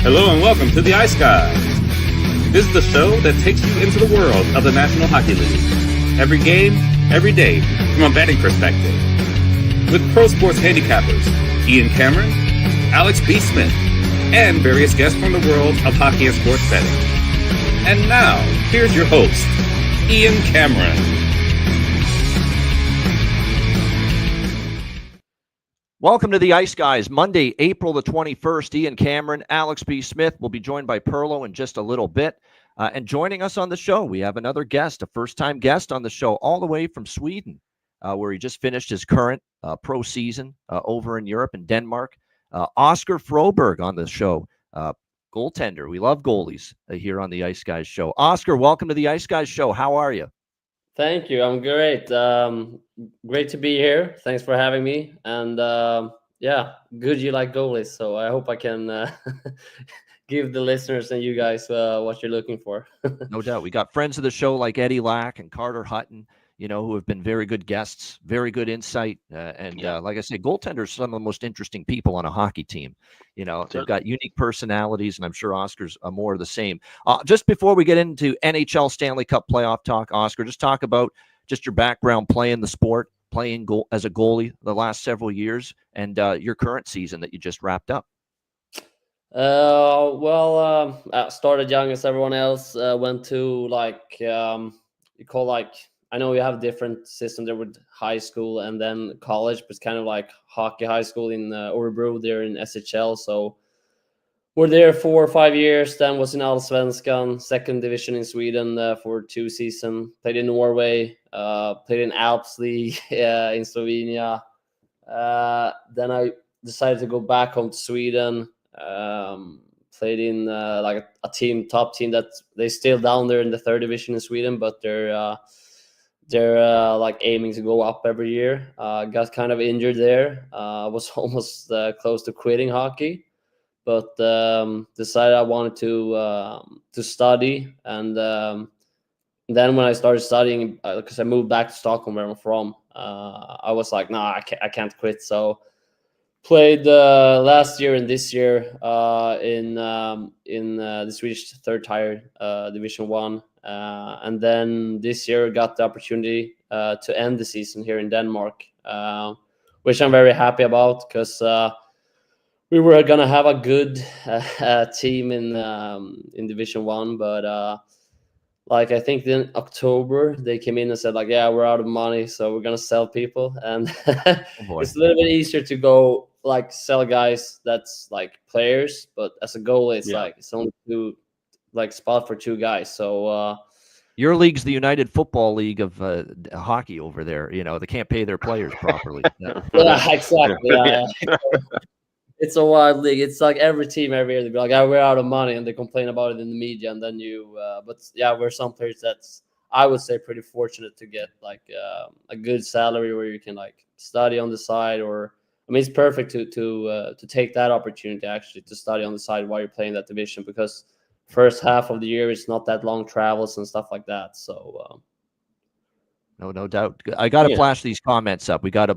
Hello and welcome to the Ice Guys. This is the show that takes you into the world of the National Hockey League. Every game, every day, from a betting perspective. With pro sports handicappers, Ian Cameron, Alex B. Smith, and various guests from the world of hockey and sports betting. And now, here's your host, Ian Cameron. Welcome to the Ice Guys. Monday, April the 21st. Ian Cameron, Alex B. Smith will be joined by Perlo in just a little bit. And joining us on the show, we have another guest, a first-time guest on the show, all the way from Sweden, where he just finished his current pro season over in Europe and Denmark. Oscar Froberg on the show, goaltender. We love goalies here on the Ice Guys show. Oscar, welcome to the Ice Guys show. How are you? Thank you. I'm great. Great to be here. Thanks for having me. And good you like goalies. So I hope I can give the listeners and you guys what you're looking for. No doubt. We got friends of the show like Eddie Lack and Carter Hutton, who have been very good guests, very good insight. Like I say, goaltenders are some of the most interesting people on a hockey team. They've got unique personalities, and I'm sure Oscar's more of the same. Just before we get into NHL Stanley Cup playoff talk, Oscar, just talk about just your background playing the sport, playing as a goalie the last several years, and your current season that you just wrapped up. I started young as everyone else. Went to I know you have a different system there with high school and then college, but it's kind of like hockey high school in Örebro there in SHL. So we're there 4 or 5 years. Then was in Allsvenskan, second division in Sweden for 2 seasons. Played in Norway, played in Alps League in Slovenia. Then I decided to go back home to Sweden. Played in a top team that they still down there in the 3rd division in Sweden, but they're aiming to go up every year. Got kind of injured there. Was almost close to quitting hockey, but decided I wanted to study. And then when I started studying, because I moved back to Stockholm where I'm from, I was like, I can't quit. So played last year and this year in the Swedish 3rd tier Division 1. And then this year got the opportunity to end the season here in Denmark, which I'm very happy about because we were going to have a good team in Division 1. But I think in October, they came in and said, we're out of money, so we're going to sell people. And it's a little bit easier to go sell guys that's players. But as a goalie, it's only 2 spot for 2 guys. So your league's the United Football League of hockey over there. They can't pay their players properly. Yeah, exactly. Yeah. It's a wild league. It's like every team every year they be like, we're out of money, and they complain about it in the media. And then we're some players that's, I would say, pretty fortunate to get a good salary where you can study on the side, or it's perfect to take that opportunity actually to study on the side while you're playing that division, because first half of the year it's not that long travels and stuff like that. So no doubt. I got to flash these comments up. We've got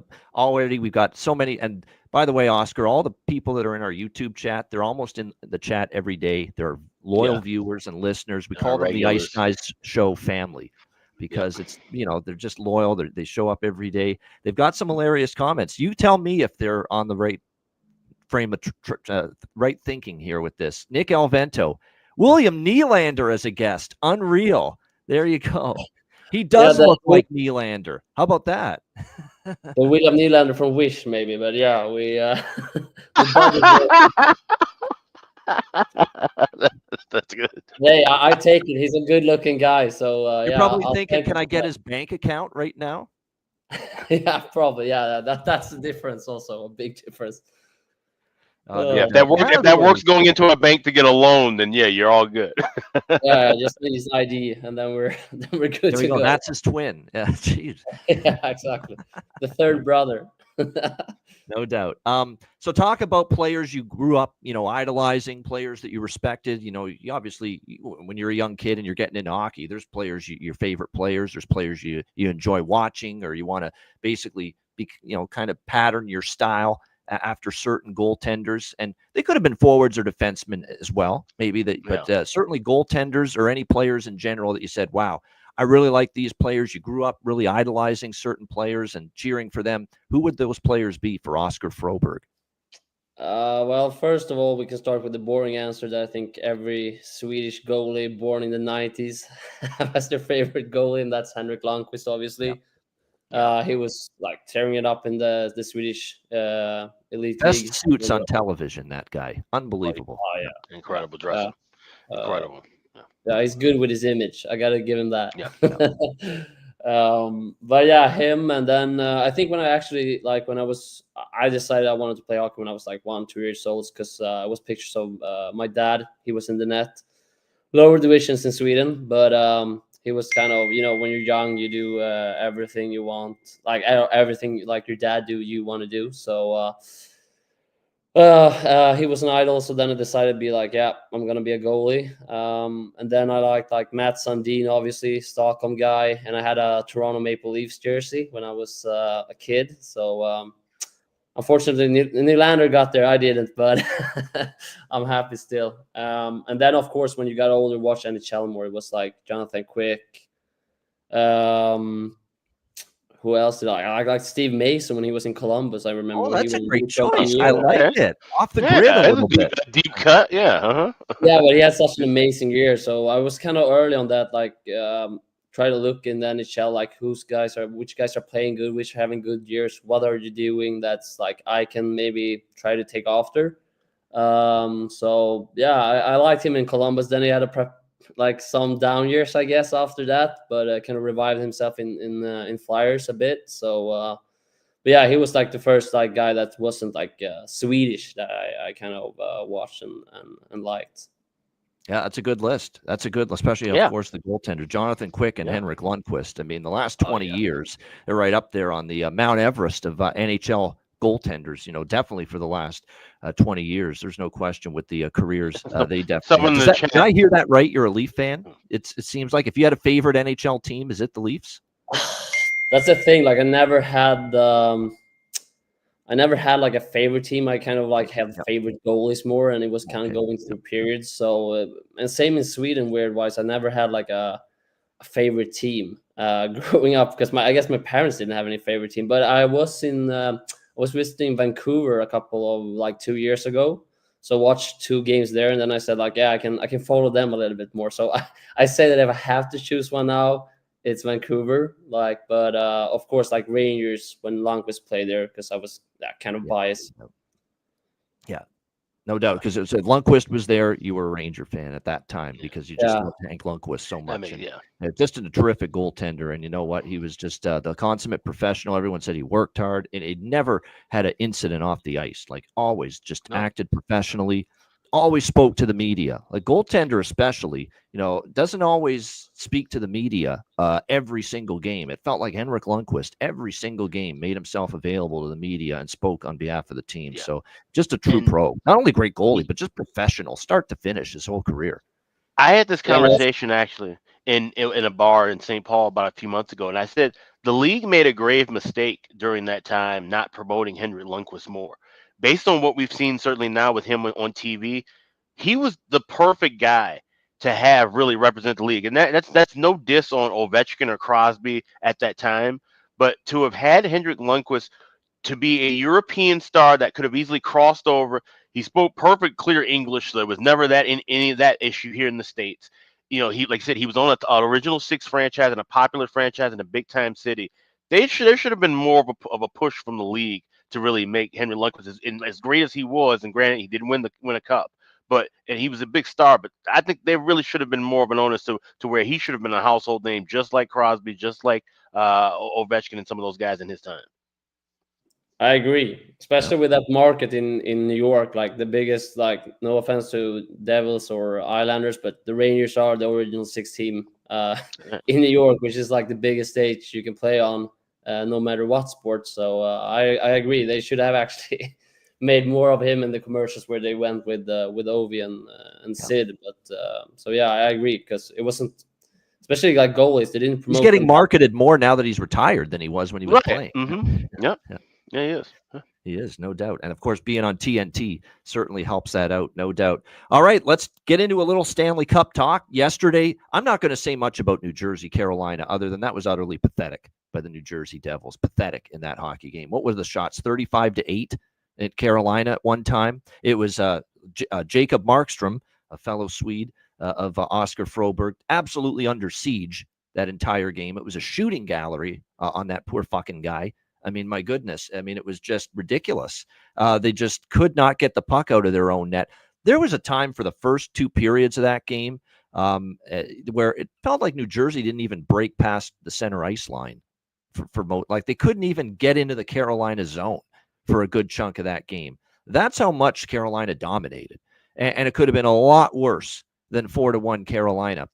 so many. And by the way, Oscar, all the people that are in our YouTube chat, they're almost in the chat every day. They're loyal viewers and listeners. We call them the Ice Guys show family because it's, they're just loyal. They show up every day. They've got some hilarious comments. You tell me if they're on the right frame of right thinking here with this. Nick Alvento, William Nylander as a guest. Unreal. There you go. He does look like Nylander. How about that? The William Nylander from Wish, maybe. But yeah, we that's good. Hey, I take it. He's a good-looking guy. So you're probably thinking, can I get his bank account right now? Yeah, probably. Yeah, that's the difference. Also, a big difference. If that works going into a bank to get a loan, then you're all good. Just need his ID, and then we're good to go. That's his twin. Yeah, jeez. Yeah, exactly. The 3rd brother. No doubt. So talk about players you grew up, idolizing, players that you respected. You obviously, when you're a young kid and you're getting into hockey, there's players, your favorite players. There's players you enjoy watching, or you want to basically be, kind of pattern your style after certain goaltenders, and they could have been forwards or defensemen as well, maybe that, but certainly goaltenders or any players in general that you said, wow, I really like these players. You grew up really idolizing certain players and cheering for them. Who would those players be for Oscar Froberg? Well, first of all, we can start with the boring answer that I think every Swedish goalie born in the 90s has their favorite goalie, and that's Henrik Lundqvist, obviously. Yeah. He was like tearing it up in the Swedish elite best league. Suits on television, that guy. Unbelievable. Oh, yeah. Incredible dressing. Incredible. Yeah, he's good with his image. I got to give him that. Yeah. But yeah, him. And then I think when I actually, like, I decided I wanted to play hockey when I was like 1-2 years old, because it was pictures of my dad. He was in the net, lower divisions in Sweden, but he was kind of, when you're young, you do everything you want, like everything like your dad do, you want to do. So he was an idol. So then I decided to be like, yeah, I'm gonna be a goalie. And then I liked like Matt Sundin, obviously Stockholm guy, and I had a Toronto Maple Leafs jersey when I was a kid. So unfortunately, Nylander got there. I didn't, but I'm happy still. And then, of course, when you got older, watch NHL more. It was like Jonathan Quick. Who else did I like? Steve Mason when he was in Columbus. I remember. Oh, that's a great choice. I like it. Off the grid a little bit. Deep cut, yeah. Yeah, but he had such an amazing year. So I was kind of early on that. Like, try to look in the NHL, like which guys are playing good, which are having good years. What are you doing? That's like I can maybe try to take after. So yeah, I liked him in Columbus. Then he had like some down years, I guess, after that, but kind of revived himself in Flyers a bit. So, but yeah, he was like the first like guy that wasn't like Swedish that I kind of watched and liked. Yeah, that's a good list. That's a good, especially of course the goaltender Jonathan Quick and Henrik Lundqvist. I mean, the last 20 years, they're right up there on the Mount Everest of NHL goaltenders. Definitely for the last 20 years. There's no question with the careers they definitely. Did I hear that right? You're a Leaf fan. It seems like if you had a favorite NHL team, is it the Leafs? That's the thing. Like I never had like a favorite team. I kind of like have favorite goalies more, and it was kind of going through periods. So and same in Sweden. Weird wise, I never had like a favorite team growing up, because I guess my parents didn't have any favorite team. But I was visiting Vancouver a couple of like 2 years ago, so watched 2 games there, and then I said like, yeah, I can follow them a little bit more. So I say that if I have to choose one now, it's Vancouver. Like, but of course, like Rangers when Lundqvist played there, because I was kind of biased. Yeah, no doubt, because Lundqvist was there. You were a Ranger fan at that time because you just loved Hank Lundqvist so much. Just a terrific goaltender, and you know what? He was just the consummate professional. Everyone said he worked hard, and he never had an incident off the ice. Like always, just acted professionally. Always spoke to the media. Like goaltender, especially, doesn't always speak to the media every single game. It felt like Henrik Lundqvist every single game made himself available to the media and spoke on behalf of the team. Yeah. So just a true pro. Not only great goalie, but just professional, start to finish, his whole career. I had this conversation actually in a bar in St. Paul about a few months ago, and I said the league made a grave mistake during that time not promoting Henrik Lundqvist more. Based on what we've seen, certainly now with him on TV, he was the perfect guy to have really represent the league. And that's no diss on Ovechkin or Crosby at that time, but to have had Henrik Lundqvist to be a European star that could have easily crossed over. He spoke perfect, clear English, so there was never any of that issue here in the States. He, like I said, he was on an original 6 franchise and a popular franchise in a big-time city. There should have been more of a push from the league to really make Henrik Lundqvist as great as he was. And granted, he didn't win a cup, and he was a big star. But I think there really should have been more of an onus to where he should have been a household name, just like Crosby, just like Ovechkin and some of those guys in his time. I agree, especially with that market in New York, like the biggest, like no offense to Devils or Islanders, but the Rangers are the original 6 team in New York, which is like the biggest stage you can play on. No matter what sport. So I agree. They should have actually made more of him in the commercials where they went with Ovi and Sid. But so yeah, I agree, because it wasn't, especially like goalies, they didn't promote. He's getting marketed more now that he's retired than he was when he was playing. Mm-hmm. Yeah, he is. He is, no doubt. And of course, being on TNT certainly helps that out, no doubt. All right, let's get into a little Stanley Cup talk. Yesterday, I'm not going to say much about New Jersey, Carolina, other than that was utterly pathetic by the New Jersey Devils. Pathetic in that hockey game. What were the shots? 35-8 at Carolina at one time. It was Jacob Markstrom, a fellow Swede of Oscar Froberg, absolutely under siege that entire game. It was a shooting gallery on that poor fucking guy. I mean, my goodness. I mean, it was just ridiculous. They just could not get the puck out of their own net. There was a time for the first two periods of that game where it felt like New Jersey didn't even break past the center ice line like they couldn't even get into the Carolina zone for a good chunk of that game. That's how much Carolina dominated. And it could have been a lot worse than 4-1 Carolina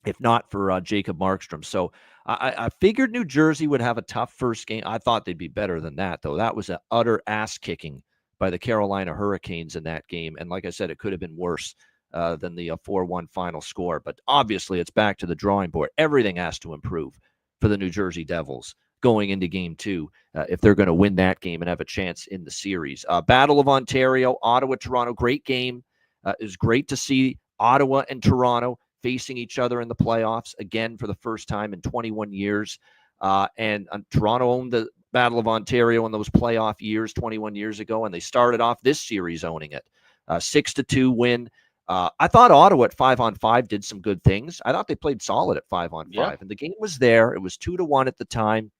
if not for Jacob Markstrom. So I figured New Jersey would have a tough first game. I thought they'd be better than that, though. That was an utter ass kicking by the Carolina Hurricanes in that game. And like I said, it could have been worse than the 4-1 final score. But obviously, it's back to the drawing board. Everything has to improve for the New Jersey Devils going into game two if they're going to win that game and have a chance in the series. Battle of Ontario, Ottawa, Toronto, great game. It was great to see Ottawa and Toronto facing each other in the playoffs again for the first time in 21 years. And Toronto owned the Battle of Ontario in those playoff years 21 years ago, and they started off this series owning it. 6-2 win. I thought Ottawa at 5-on-5 did some good things. I thought they played solid at 5-on-5, and the game was there. It was 2-1 at the time.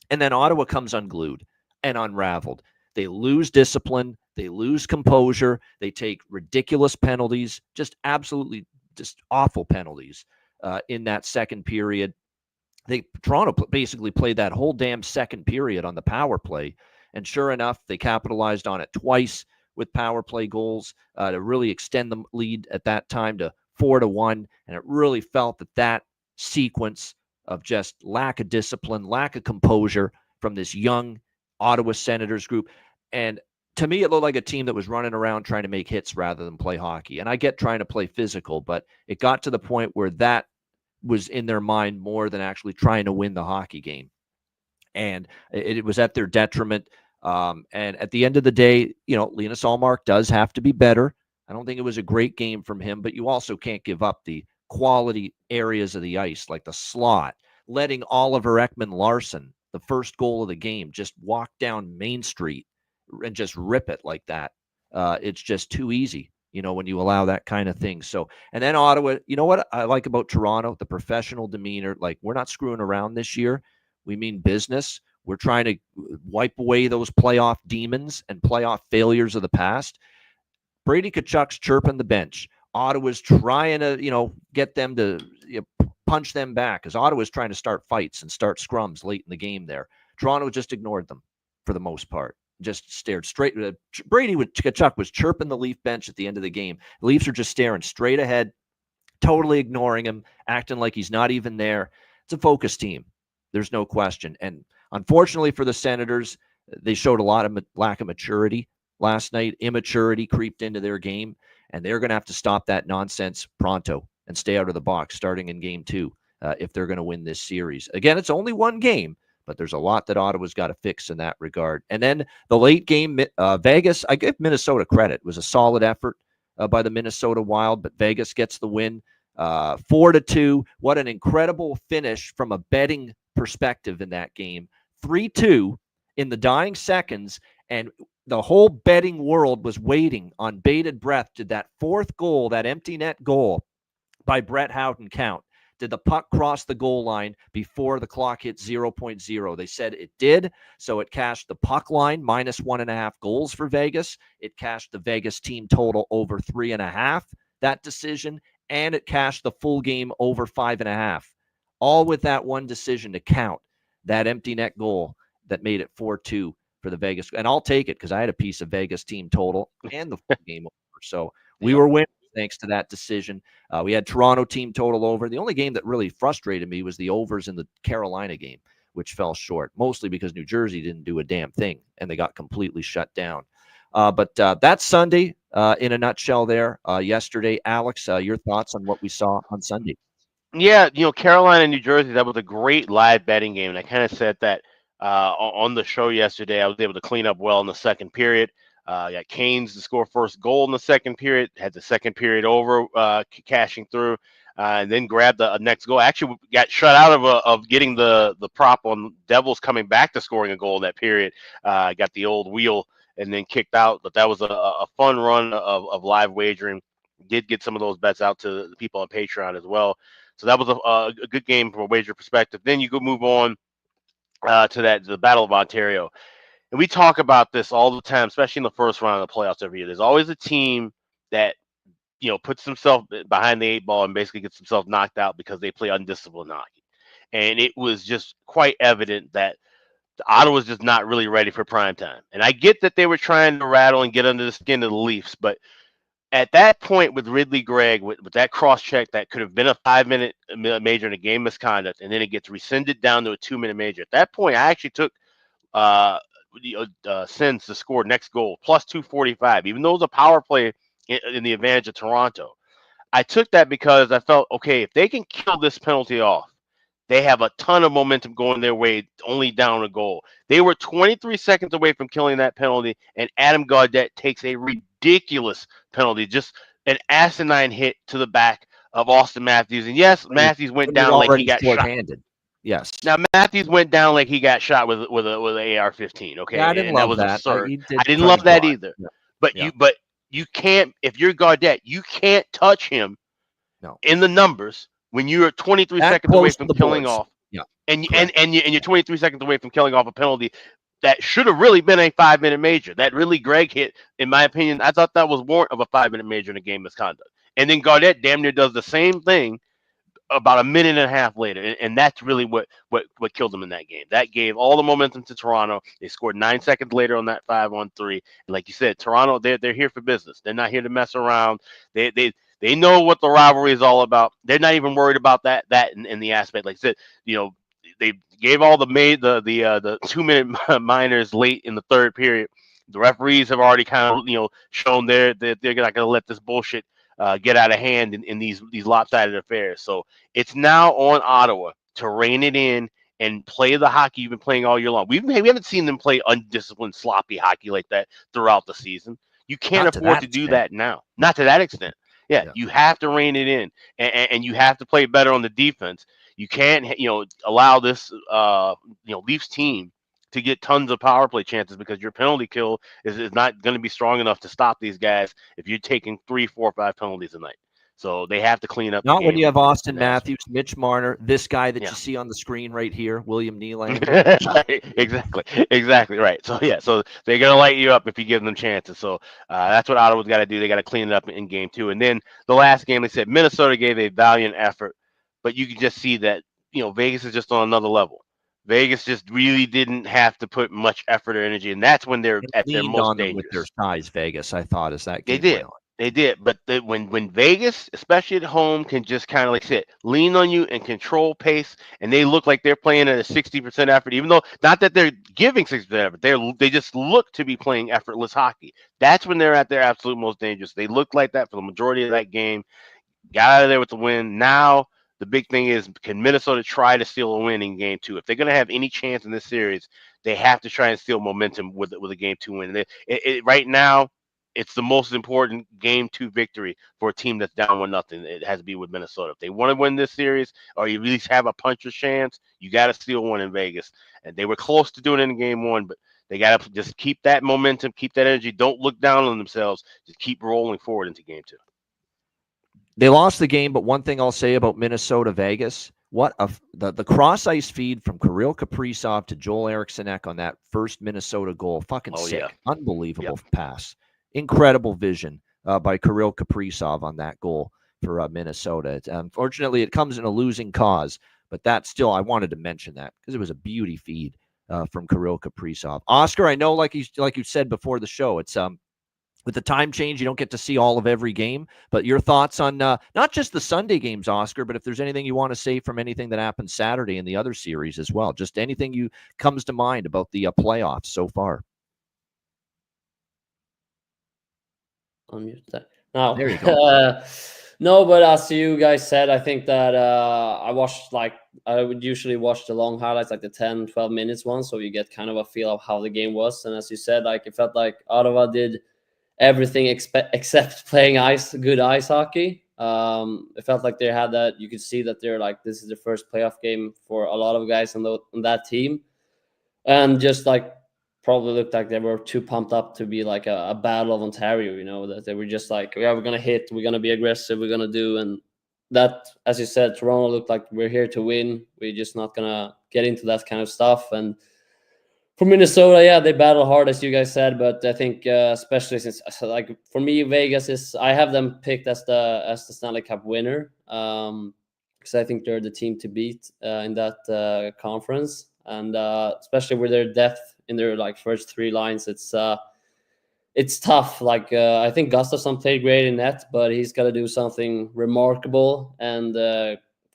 And then Ottawa comes unglued and unraveled. They lose discipline. They lose composure. They take ridiculous penalties, just awful penalties in that second period. Toronto basically played that whole damn second period on the power play. And sure enough, they capitalized on it twice with power play goals to really extend the lead at that time to 4-1. And it really felt that sequence of just lack of discipline, lack of composure from this young Ottawa Senators group. And to me, it looked like a team that was running around trying to make hits rather than play hockey. And I get trying to play physical, but it got to the point where that was in their mind more than actually trying to win the hockey game. And it was at their detriment. And at the end of the day, Linus Ullmark does have to be better. I don't think it was a great game from him, but you also can't give up the quality areas of the ice, like the slot, letting Oliver Ekman-Larsson, the first goal of the game, just walk down Main Street and just rip it like that. It's just too easy, when you allow that kind of thing. So, and then Ottawa, you know what I like about Toronto? The professional demeanor. Like, we're not screwing around this year. We mean business. We're trying to wipe away those playoff demons and playoff failures of the past. Brady Tkachuk's chirping the bench. Ottawa's trying to, get them to punch them back, because Ottawa's trying to start fights and start scrums late in the game there. Toronto just ignored them for the most part. Just stared straight. Brady Tkachuk was chirping the Leaf bench at the end of the game. The Leafs are just staring straight ahead, totally ignoring him, acting like he's not even there. It's a focus team. There's no question. And unfortunately for the Senators, they showed a lot of lack of maturity last night. Immaturity creeped into their game, and they're going to have to stop that nonsense pronto and stay out of the box starting in game two if they're going to win this series. Again, it's only one game, but there's a lot that Ottawa's got to fix in that regard. And then the late game, Vegas, I give Minnesota credit. It was a solid effort by the Minnesota Wild, but Vegas gets the win 4-2. What an incredible finish from a betting perspective in that game. 3-2 in the dying seconds, and the whole betting world was waiting on bated breath. Did that fourth goal, that empty net goal by Brett Howden count? Did the puck cross the goal line before the clock hit 0.0? They said it did, so it cashed the puck line, minus 1.5 goals for Vegas. It cashed the Vegas team total over 3.5, that decision, and it cashed the full game over 5.5. All with that one decision to count that empty net goal that made it 4-2 for the Vegas. And I'll take it because I had a piece of Vegas team total and the full game over. So we were winning thanks to that decision. We had Toronto team total over. The only game that really frustrated me was the overs in the Carolina game, which fell short, mostly because New Jersey didn't do a damn thing, and they got completely shut down. But that's Sunday in a nutshell there. Yesterday, Alex, your thoughts on what we saw on Sunday? Yeah, Carolina and New Jersey, that was a great live betting game. And I kind of said that on the show yesterday. I was able to clean up well in the second period. Got Canes to score first goal in the second period. Had the second period over, cashing through, and then grabbed the next goal. Actually, got shut out of getting the prop on Devils coming back to scoring a goal in that period. Got the old wheel and then kicked out. But that was a fun run of live wagering. Did get some of those bets out to the people on Patreon as well. So that was a good game from a wager perspective. Then you go move on to the Battle of Ontario. And we talk about this all the time, especially in the first round of the playoffs every year. There's always a team that, puts themselves behind the 8 ball and basically gets themselves knocked out because they play undisciplined hockey. And it was just quite evident that Ottawa's just not really ready for prime time. And I get that they were trying to rattle and get under the skin of the Leafs, but at that point with Ridley Gregg, with that cross check that could have been a 5-minute major in a game misconduct, and then it gets rescinded down to a 2-minute major. At that point, I actually took Sens to score next goal plus 245, even though it was a power play in the advantage of Toronto. I took that because I felt, okay, if they can kill this penalty off, they have a ton of momentum going their way, only down a goal. They were 23 seconds away from killing that penalty, and Adam Gaudette takes a ridiculous penalty, just an asinine hit to the back of Austin Matthews. And yes, Matthews went down like he got shot. Yes. Now Matthews went down like he got shot with an AR-15. Okay, yeah, I didn't love that. Absurd. I didn't love that either. Yeah. But you can't, if you're Gaudette, you can't touch him. In the numbers when you're 23 seconds away from killing off. Yeah, and you're 23 seconds away from killing off a penalty that should have really been a 5-minute major. That really Gregg hit, in my opinion, I thought that was warrant of a 5-minute major in a game misconduct. And then Gaudette damn near does the same thing about a minute and a half later, and that's really what killed them in that game. That gave all the momentum to Toronto. They scored 9 seconds later on that 5-on-3. And like you said, Toronto, they're here for business. They're not here to mess around. They know what the rivalry is all about. They're not even worried about that in the aspect. Like I said, they gave all the 2-minute minors late in the third period. The referees have already kind of shown they're not going to let this bullshit get out of hand in these lopsided affairs. So it's now on Ottawa to rein it in and play the hockey you've been playing all year long. We haven't seen them play undisciplined, sloppy hockey like that throughout the season. You can't afford to do that now. Not to that extent. Yeah, you have to rein it in, and you have to play better on the defense. You can't, allow this, Leafs team to get tons of power play chances because your penalty kill is not going to be strong enough to stop these guys if you're taking 3, 4, 5 penalties a night. So they have to clean up. Not when you have Austin Matthews, Mitch Marner, this guy that you see on the screen right here, William Nylander. Exactly right. So so they're gonna light you up if you give them chances. So that's what Ottawa's got to do. They got to clean it up in game 2. And then the last game, they said Minnesota gave a valiant effort, but you can just see that Vegas is just on another level. Vegas just really didn't have to put much effort or energy, and that's when they're at their most dangerous. With their size, Vegas, I thought, as that game they did. They did, but when Vegas, especially at home, can just kind of lean on you and control pace, and they look like they're playing at a 60% effort, even though not that they're giving 60% effort, they just look to be playing effortless hockey. That's when they're at their absolute most dangerous. They looked like that for the majority of that game, got out of there with the win. Now the big thing is, can Minnesota try to steal a win in game 2? If they're going to have any chance in this series, they have to try and steal momentum with a game 2 win. Right now, it's the most important game 2 victory for a team that's down 1-0. It has to be with Minnesota. If they want to win this series, or you at least have a puncher's chance, you got to steal one in Vegas. And they were close to doing it in game 1, but they got to just keep that momentum, keep that energy. Don't look down on themselves. Just keep rolling forward into game 2. They lost the game, but one thing I'll say about Minnesota Vegas, the cross ice feed from Kirill Kaprizov to Joel Eriksson Ek on that first Minnesota goal, fucking sick, unbelievable pass. Incredible vision by Kirill Kaprizov on that goal for Minnesota. Unfortunately, it comes in a losing cause, but that still, I wanted to mention that because it was a beauty feed from Kirill Kaprizov. Oscar, I know, like you said before the show, it's with the time change, you don't get to see all of every game. But your thoughts on not just the Sunday games, Oscar, but if there's anything you want to say from anything that happened Saturday in the other series as well, just anything comes to mind about the playoffs so far. Unmute that. Now, there you go. No, but as you guys said, I think that I would usually watch the long highlights, like the 10, 12 minutes one, so you get kind of a feel of how the game was. And as you said, like it felt like Ottawa did everything except playing good ice hockey. It felt like they had that. You could see that they're like, this is the first playoff game for a lot of guys on that team, and just like probably looked like they were too pumped up to be like a battle of Ontario. That they were just like, yeah, we're gonna hit, we're gonna be aggressive, we're gonna do, and that, as you said, Toronto looked like we're here to win. We're just not gonna get into that kind of stuff. And for Minnesota, yeah, they battle hard, as you guys said, but I think especially since, like, for me, Vegas is, I have them picked as the Stanley Cup winner, because I think they're the team to beat in that conference, and especially with their depth in their like first three lines, it's tough. Like I think Gustafsson played great in net, but he's got to do something remarkable, and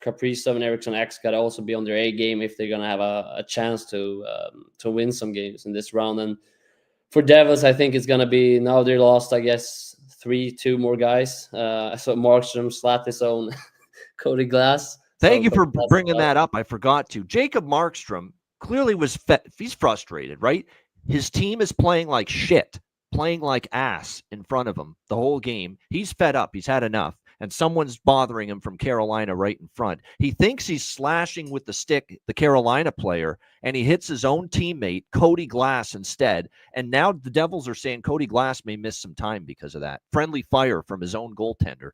Kaprizov and Eriksson X got to also be on their A game if they're gonna have a chance to win some games in this round. And for Devils, I think it's gonna be, now they lost, I guess, 2 more guys. So Markstrom, Slatison, Cody Glass. Thank you for bringing that up. I forgot to. Jacob Markstrom clearly he's frustrated, right? His team is playing like shit, playing like ass in front of him the whole game. He's fed up. He's had enough. And someone's bothering him from Carolina right in front. He thinks he's slashing with the stick, the Carolina player, and he hits his own teammate, Cody Glass, instead. And now the Devils are saying Cody Glass may miss some time because of that. Friendly fire from his own goaltender.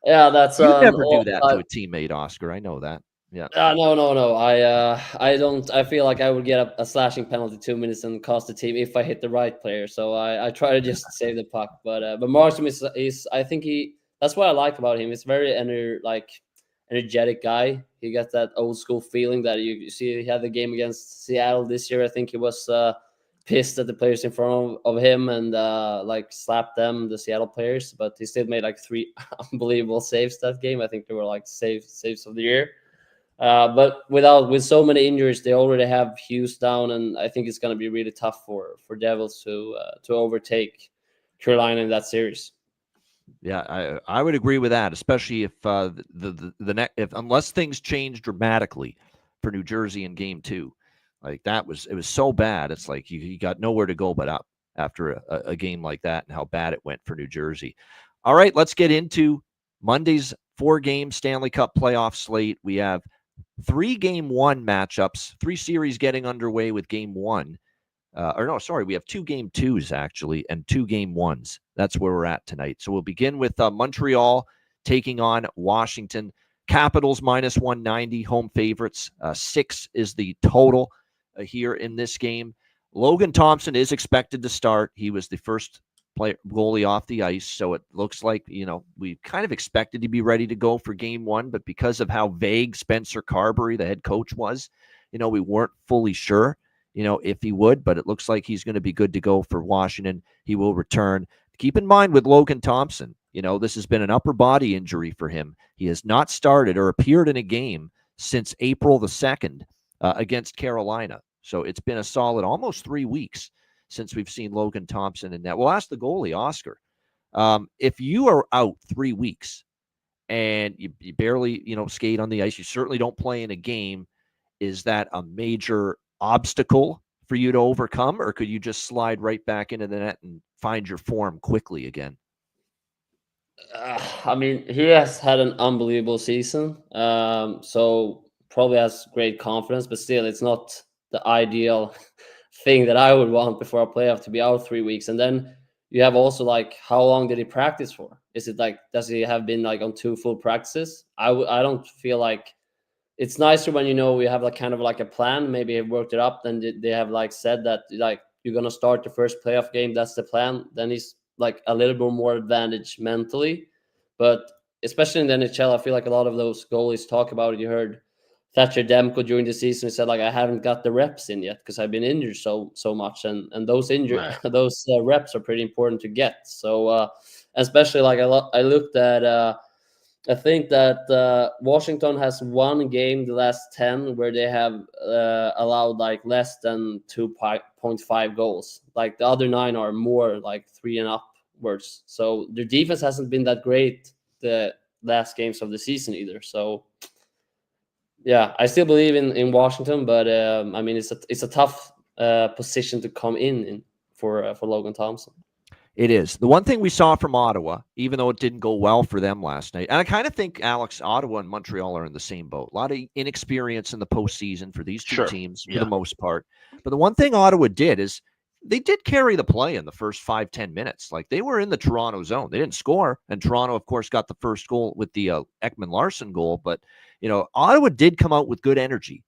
Yeah, that's you never do that to a teammate, Oscar. I know that. Yeah. No. I don't. I feel like I would get a slashing penalty 2 minutes and cost the team if I hit the right player. So I try to just save the puck. But Markstrom is I think that's what I like about him. He's very energetic guy. He got that old school feeling that you see. He had the game against Seattle this year. I think he was pissed at the players in front of him and like slapped them, the Seattle players. But he still made like 3 unbelievable saves that game. I think they were like saves of the year. But with so many injuries, they already have Hughes down, and I think it's going to be really tough for Devils to overtake Carolina in that series. Yeah, I would agree with that, especially if unless things change dramatically for New Jersey in Game 2, like it was so bad. It's like you got nowhere to go but up after a game like that, and how bad it went for New Jersey. All right, let's get into Monday's 4-game Stanley Cup playoff slate. We have 3 Game 1 matchups, 3 series getting underway with Game 1. We have 2 Game 2s actually, and 2 Game 1s. That's where we're at tonight. So we'll begin with Montreal taking on Washington. Capitals minus 190, home favorites. 6 is the total here in this game. Logan Thompson is expected to start. He was the first goalie off the ice, so it looks like we kind of expected to be ready to go for Game 1, but because of how vague Spencer Carberry, the head coach, was, we weren't fully sure if he would, but it looks like he's going to be good to go for Washington. He will return. Keep in mind with Logan Thompson, this has been an upper body injury for him. He has not started or appeared in a game since April the 2nd against Carolina. So it's been a solid almost 3 weeks since we've seen Logan Thompson in that. We'll ask the goalie, Oscar. If you are out 3 weeks and you barely, skate on the ice, you certainly don't play in a game, is that a major obstacle for you to overcome, or could you just slide right back into the net and find your form quickly again? I mean, he has had an unbelievable season, so probably has great confidence, but still, it's not the ideal thing that I would want before a playoff to be out 3 weeks. And then you have also like, how long did he practice for? Is it like, does he have been like on 2 full practices? I don't feel like it's nicer when we have like kind of like a plan. Maybe he worked it up. Then they have like said that like you're gonna start the first playoff game. That's the plan. Then he's like a little bit more advantage mentally. But especially in the NHL, I feel like a lot of those goalies talk about it. You heard Thatcher Demko during the season, he said like, I haven't got the reps in yet because I've been injured so much, and those those reps are pretty important to get. So especially like I looked at. I think that Washington has 1 game the last 10 where they have allowed like less than 2.5 goals. Like the other 9 are more like 3 and up. worse. So their defense hasn't been that great the last games of the season either. So yeah, I still believe in Washington, but I mean it's a tough position to come in for Logan Thompson. It is. The one thing we saw from Ottawa, even though it didn't go well for them last night, and I kind of think, Alex, Ottawa and Montreal are in the same boat. A lot of inexperience in the postseason for these two teams for the most part. But the one thing Ottawa did is they did carry the play in the first 5-10 minutes. Like, they were in the Toronto zone. They didn't score. And Toronto, of course, got the first goal with the Ekman-Larsson goal. But, Ottawa did come out with good energy.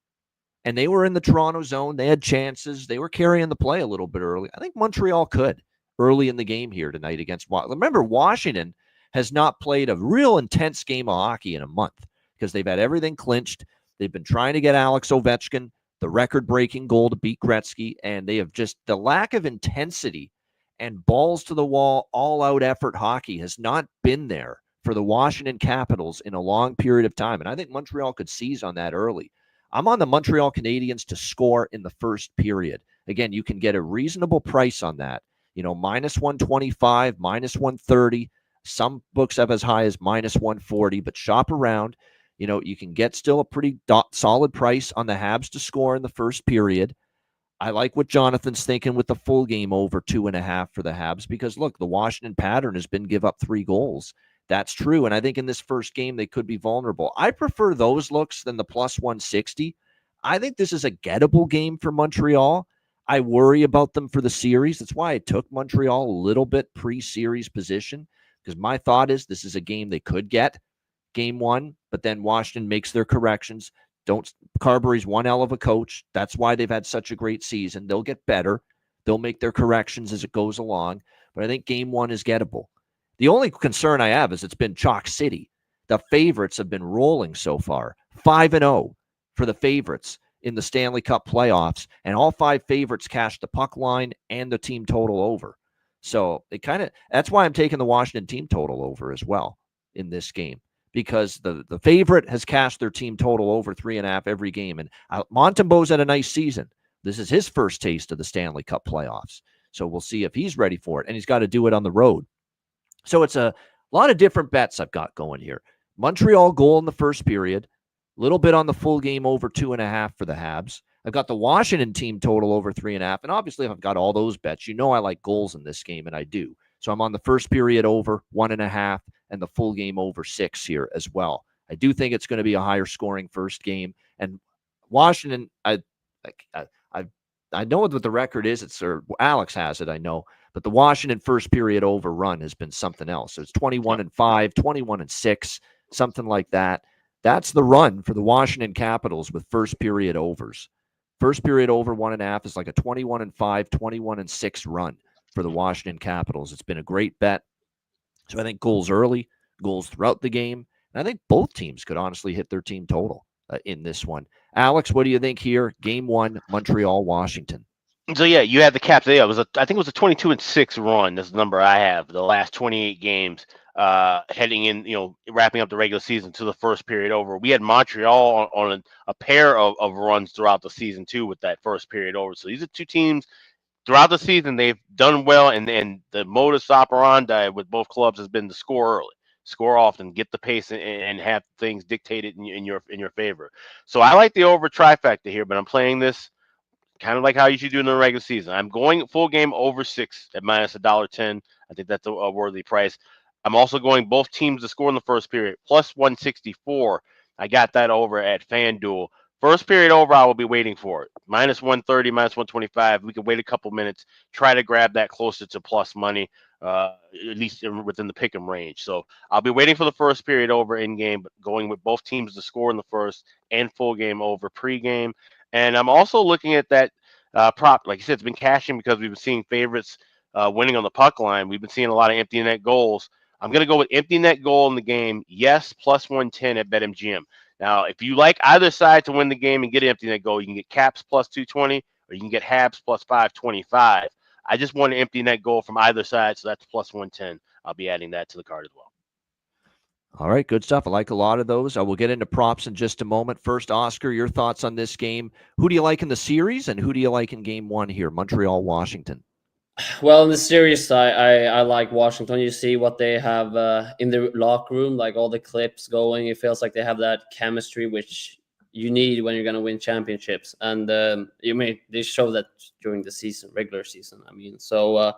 And they were in the Toronto zone. They had chances. They were carrying the play a little bit early. I think Montreal could early in the game here tonight against Washington. Remember, Washington has not played a real intense game of hockey in a month because they've had everything clinched. They've been trying to get Alex Ovechkin the record-breaking goal to beat Gretzky, and they have just the lack of intensity and balls to the wall, all-out effort hockey has not been there for the Washington Capitals in a long period of time, and I think Montreal could seize on that early. I'm on the Montreal Canadiens to score in the first period. Again, you can get a reasonable price on that. Minus 125, minus 130. Some books have as high as minus 140, but shop around. You can get still a pretty solid price on the Habs to score in the first period. I like what Jonathan's thinking with the full game over 2.5 for the Habs because, look, the Washington pattern has been give up 3 goals. That's true, and I think in this first game they could be vulnerable. I prefer those looks than the plus 160. I think this is a gettable game for Montreal. I worry about them for the series. That's why I took Montreal a little bit pre-series position because my thought is this is a game they could get game 1, but then Washington makes their corrections. Carberry's one hell of a coach. That's why they've had such a great season. They'll get better. They'll make their corrections as it goes along, but I think game 1 is gettable. The only concern I have is it's been Chalk City. The favorites have been rolling so far. 5-0 for the favorites in the Stanley Cup playoffs, and all 5 favorites cashed the puck line and the team total over. So that's why I'm taking the Washington team total over as well in this game, because the favorite has cashed their team total over 3.5 every game. And Montembeau's had a nice season. This is his first taste of the Stanley Cup playoffs. So we'll see if he's ready for it, and he's got to do it on the road. So it's a lot of different bets I've got going here. Montreal goal in the first period, a little bit on the full game over 2.5 for the Habs. I've got the Washington team total over 3.5. And obviously, if I've got all those bets, I like goals in this game, and I do. So I'm on the first period over 1.5 and the full game over 6 here as well. I do think it's going to be a higher scoring first game. And Washington, I know what the record is. Alex has it, I know. But the Washington first period over run has been something else. So it's 21-5, 21-6, something like that. That's the run for the Washington Capitals with first period overs. First period over 1.5 is like a 21-5, 21-6 run for the Washington Capitals. It's been a great bet. So I think goals early, goals throughout the game. And I think both teams could honestly hit their team total in this one. Alex, what do you think here? Game 1, Montreal, Washington. So yeah, you had the Caps. Yeah, I think it was a 22-6 run. That's the number I have. The last 28 games, heading in, wrapping up the regular season to the first period over. We had Montreal on a pair of runs throughout the season too, with that first period over. So these are two teams throughout the season they've done well, and the modus operandi with both clubs has been to score early, score often, get the pace, and have things dictated in your favor. So I like the over trifecta here, but I'm playing this kind of like how you should do in the regular season. I'm going full game over 6 at minus $1.10. I think that's a worthy price. I'm also going both teams to score in the first period, plus 164. I got that over at FanDuel. First period over, I will be waiting for it. Minus 130, minus 125. We can wait a couple minutes, try to grab that closer to plus money, at least within the pick'em range. So I'll be waiting for the first period over in game, but going with both teams to score in the first and full game over pregame. And I'm also looking at that prop. Like you said, it's been cashing because we've been seeing favorites winning on the puck line. We've been seeing a lot of empty net goals. I'm going to go with empty net goal in the game. Yes, plus 110 at BetMGM. Now, if you like either side to win the game and get an empty net goal, you can get Caps plus 220 or you can get Habs plus 525. I just want an empty net goal from either side, so that's plus 110. I'll be adding that to the card as well. All right, good stuff. I like a lot of those. I will get into props in just a moment. First, Oscar, your thoughts on this game. Who do you like in the series, and who do you like in game 1 here, Montreal, Washington? Well, in the series, I like Washington. You see what they have in the locker room, like all the clips going. It feels like they have that chemistry which you need when you're going to win championships. And they show that during the season, regular season. I mean, so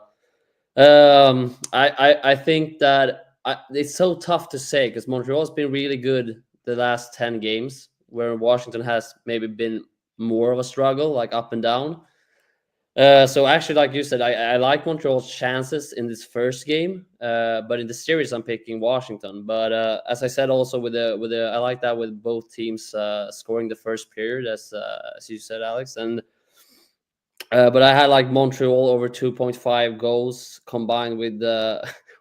I think that it's so tough to say because Montreal's been really good the last 10 games, where Washington has maybe been more of a struggle, like up and down. So actually, like you said, I like Montreal's chances in this first game, but in the series, I'm picking Washington. But as I said, also with I like that with both teams scoring the first period, as you said, Alex. And but I had like Montreal over 2.5 goals combined with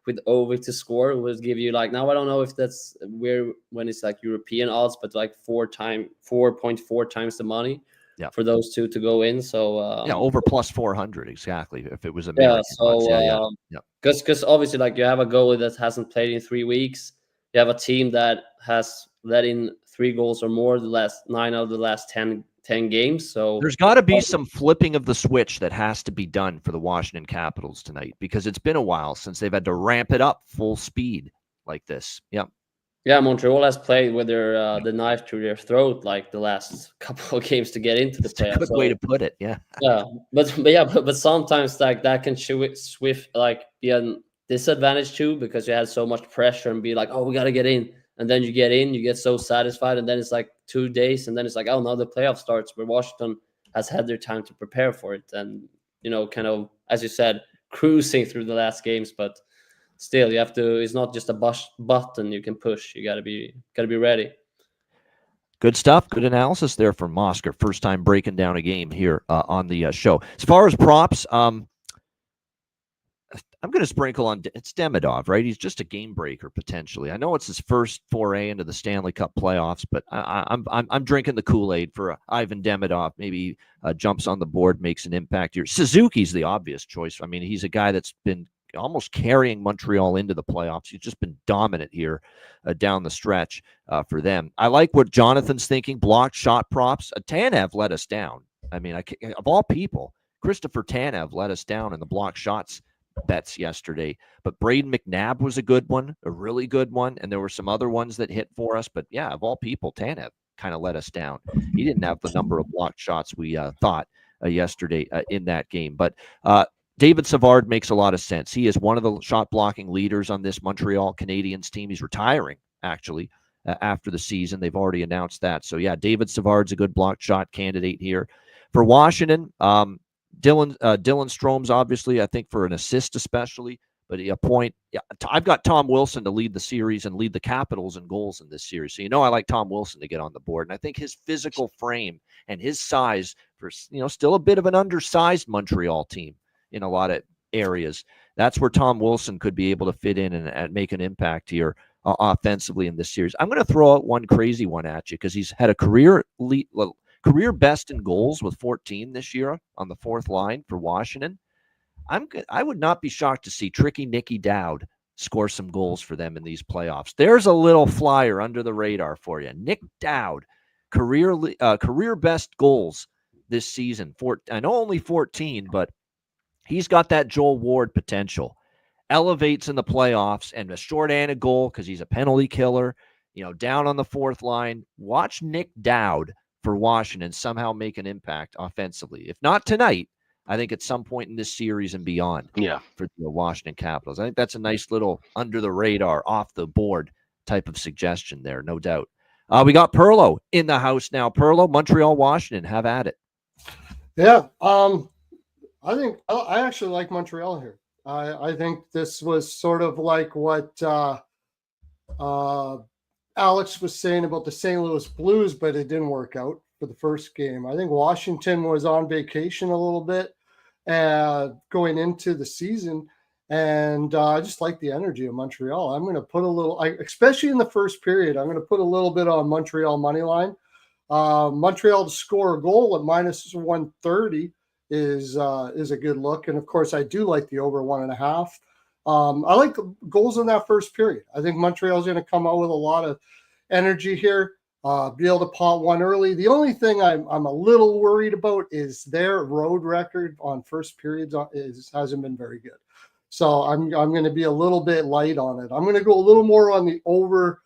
with over to score would give you like, now I don't know if that's where when it's like European odds, but like 4.4 times the money. Yeah. For those two to go in. So over plus 400 exactly. If it was yeah, American so odds. because obviously like you have a goalie that hasn't played in 3 weeks. You have a team that has let in 3 goals or more the last 9 out of the last 10 games. So there's got to be some flipping of the switch that has to be done for the Washington Capitals tonight, because it's been a while since they've had to ramp it up full speed like this. Yeah, Montreal has played with their the knife through their throat like the last couple of games to get into the playoffs. Good way to put it. Yeah. Yeah, but sometimes like that can swift like be a disadvantage too, because you had so much pressure and be like, oh, we got to get in, and then you get in, you get so satisfied, and then it's like 2 days, and then it's like, oh, now the playoff starts, where Washington has had their time to prepare for it, and kind of, as you said, cruising through the last games, but still you have to. It's not just a button you can push. You gotta be ready. Good stuff. Good analysis there from Mosker. First time breaking down a game here on the show. As far as props, I'm going to sprinkle on. It's Demidov, right? He's just a game breaker potentially. I know it's his first foray into the Stanley Cup playoffs, but I'm drinking the Kool-Aid for Ivan Demidov. Maybe jumps on the board, makes an impact here. Suzuki's the obvious choice. I mean, he's a guy that's been almost carrying Montreal into the playoffs. He's just been dominant here down the stretch for them. I like what Jonathan's thinking. Blocked shot props. Tanev let us down. I mean, of all people, Christopher Tanev let us down in the blocked shots bets yesterday. But Braden McNabb was a good one, a really good one. And there were some other ones that hit for us. But yeah, of all people, Tanev kind of let us down. He didn't have the number of blocked shots we thought yesterday in that game. But David Savard makes a lot of sense. He is one of the shot blocking leaders on this Montreal Canadiens team. He's retiring, actually, after the season. They've already announced that. So, yeah, David Savard's a good blocked shot candidate here. For Washington, Dylan Strome's obviously, I think, for an assist especially. But a point, yeah, I've got Tom Wilson to lead the series and lead the Capitals in goals in this series. So, I like Tom Wilson to get on the board. And I think his physical frame and his size for, still a bit of an undersized Montreal team in a lot of areas. That's where Tom Wilson could be able to fit in and make an impact here offensively in this series. I'm going to throw out one crazy one at you because he's had a career best in goals with 14 this year on the fourth line for Washington. I would not be shocked to see tricky Nicky Dowd score some goals for them in these playoffs. There's a little flyer under the radar for you. Nick Dowd, career best goals this season. I know only 14, but he's got that Joel Ward potential. Elevates in the playoffs and a short-handed goal because he's a penalty killer, down on the fourth line. Watch Nick Dowd for Washington somehow make an impact offensively. If not tonight, I think at some point in this series and beyond for the Washington Capitals. I think that's a nice little under-the-radar, off-the-board type of suggestion there, no doubt. We got Perlo in the house now. Perlo, Montreal, Washington, have at it. Yeah, I think I actually like Montreal here. I think this was sort of like what Alex was saying about the St. Louis Blues, but it didn't work out for the first game. I think Washington was on vacation a little bit going into the season, and I just like the energy of Montreal. I'm going to put a little, especially in the first period, I'm going to put a little bit on Montreal money line. Montreal to score a goal at minus 130 is a good look. And of course, I do like the over 1.5. I like the goals in that first period. I think Montreal's going to come out with a lot of energy here. be able to pot one early. The only thing I'm a little worried about is their road record on first periods hasn't been very good. So I'm going to be a little bit light on it. I'm going to go a little more on the over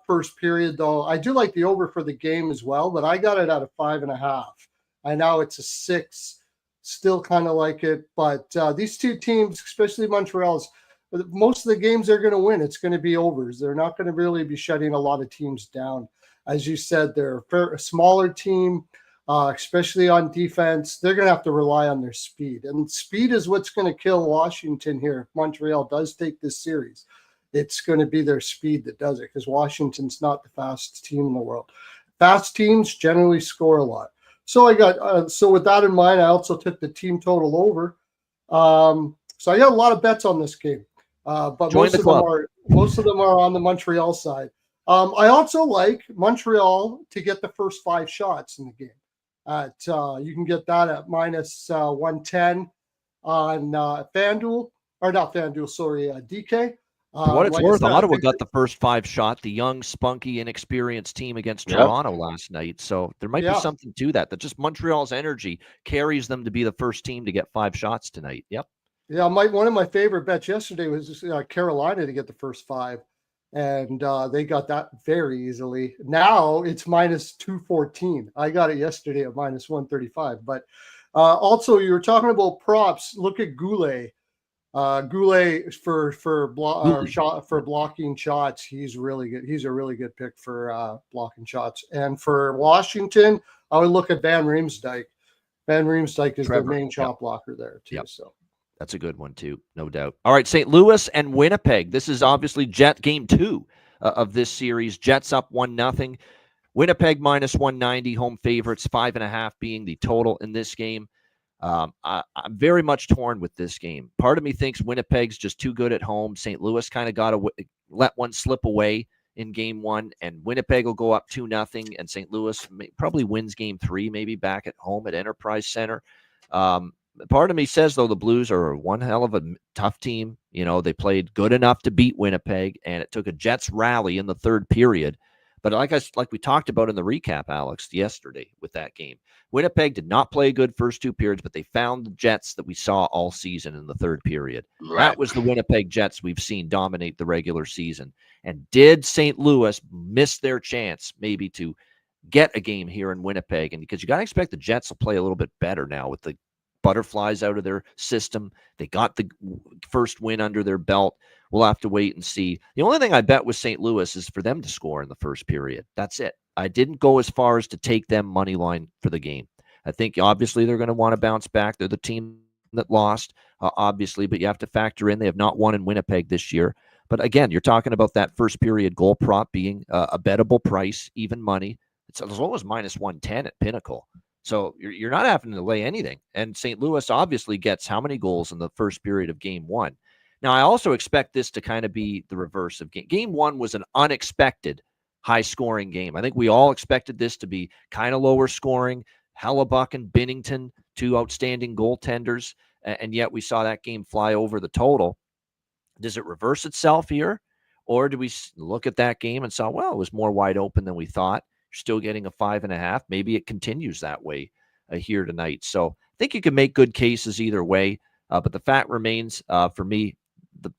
first period, though. I do like the over for the game as well, but I got it at a 5.5. I know it's a 6, still kind of like it. But these two teams, especially Montreal's, most of the games they're going to win, it's going to be overs. They're not going to really be shutting a lot of teams down. As you said, they're a smaller team, especially on defense. They're going to have to rely on their speed. And speed is what's going to kill Washington here if Montreal does take this series. It's going to be their speed that does it, because Washington's not the fastest team in the world. Fast teams generally score a lot. So I got so with that in mind, I also took the team total over. So I got a lot of bets on this game. But most of them are on the Montreal side. I also like Montreal to get the first 5 shots in the game. You can get that at minus 110 on FanDuel, or not FanDuel, sorry, DK. For what it's worth, Ottawa got the first 5 shot, the young, spunky, inexperienced team against Toronto last night. So there might be something to that just Montreal's energy carries them to be the first team to get 5 shots tonight. Yep. Yeah, one of my favorite bets yesterday was Carolina to get the first 5, and they got that very easily. Now it's minus 214. I got it yesterday at minus 135. But also, you were talking about props. Look at Goulet. Goulet for blocking shots. He's really good. He's a really good pick for blocking shots. And for Washington, I would look at Van Riemsdyk. Van Riemsdyk is their main shot blocker there too. So. That's a good one, too, no doubt. All right, St. Louis and Winnipeg. This is obviously game 2 of this series. Jets up 1-0. Winnipeg minus 190, home favorites, 5.5 being the total in this game. I'm very much torn with this game. Part of me thinks Winnipeg's just too good at home. St. Louis kind of got to let one slip away in game 1, and Winnipeg will go up 2-0, and St. Louis probably wins game 3, maybe back at home at Enterprise Center. Part of me says, though, the Blues are one hell of a tough team. You know, they played good enough to beat Winnipeg, and it took a Jets rally in the third period. But like we talked about in the recap, Alex, yesterday with that game, Winnipeg did not play good first 2 periods, but they found the Jets that we saw all season in the third period. Right. That was the Winnipeg Jets we've seen dominate the regular season. And did St. Louis miss their chance maybe to get a game here in Winnipeg? And because you got to expect the Jets will play a little bit better now with the butterflies out of their system. They got the first win under their belt. We'll have to wait and see. The only thing I bet with St. Louis is for them to score in the first period. That's it. I didn't go as far as to take them money line for the game. I think obviously they're going to want to bounce back. They're the team that lost, obviously, but you have to factor in they have not won in Winnipeg this year. But again, you're talking about that first period goal prop being a bettable price, even money. It's as low as minus 110 at Pinnacle. So you're not having to lay anything. And St. Louis obviously gets how many goals in the first period of game 1? Now, I also expect this to kind of be the reverse of game. Game 1 was an unexpected high-scoring game. I think we all expected this to be kind of lower scoring. Hellebuck and Binnington, 2 outstanding goaltenders, and yet we saw that game fly over the total. Does it reverse itself here? Or do we look at that game and saw, well, it was more wide open than we thought? You're still getting a 5.5. Maybe it continues that way here tonight. So I think you can make good cases either way. But the fact remains, for me,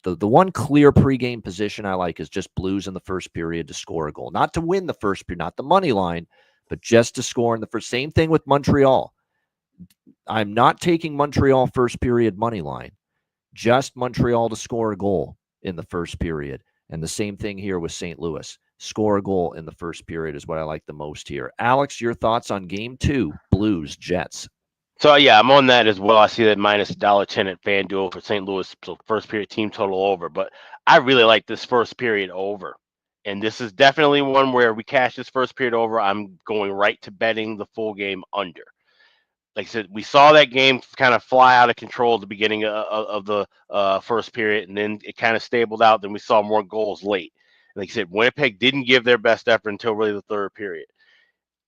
the one clear pregame position I like is just Blues in the first period to score a goal. Not to win the first period, not the money line, but just to score in the first. Same thing with Montreal. I'm not taking Montreal first period money line. Just Montreal to score a goal in the first period. And the same thing here with St. Louis. Score a goal in the first period is what I like the most here. Alex, your thoughts on game 2, Blues, Jets? So, yeah, I'm on that as well. I see that minus $1.10 at FanDuel for St. Louis, so first period team total over. But I really like this first period over. And this is definitely one where we cash this first period over. I'm going right to betting the full game under. Like I said, we saw that game kind of fly out of control at the beginning of the first period, and then it kind of stabled out. Then we saw more goals late. Like I said, Winnipeg didn't give their best effort until really the third period.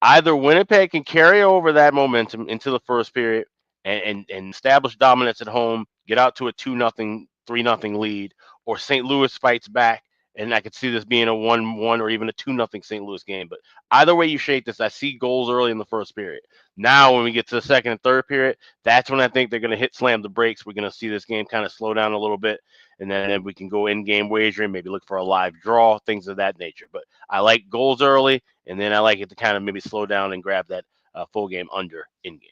Either Winnipeg can carry over that momentum into the first period and establish dominance at home, get out to a 2-0, 3-0 lead, or St. Louis fights back And I could see this being a 1-1 or even a 2-0 St. Louis game. But either way you shake this, I see goals early in the first period. Now, when we get to the second and third period, that's when I think they're going to slam the brakes. We're going to see this game kind of slow down a little bit. And then we can go in-game wagering, maybe look for a live draw, things of that nature. But I like goals early, and then I like it to kind of maybe slow down and grab that full game under in-game.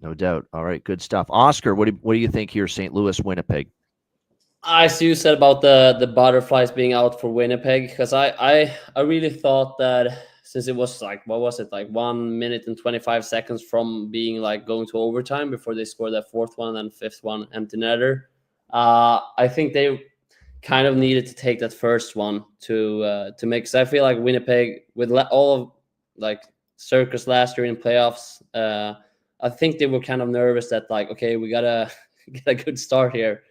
No doubt. All right, good stuff. Oscar, what do you think here, St. Louis, Winnipeg? I see you said about the butterflies being out for Winnipeg, because I really thought that since it was like, what was it, like 1 minute and 25 seconds from being like going to overtime before they scored that fourth one and fifth one empty netter, I think they kind of needed to take that first one to make, because I feel like Winnipeg with all of like circus last year in playoffs, I think they were kind of nervous that like, okay, we gotta get a good start here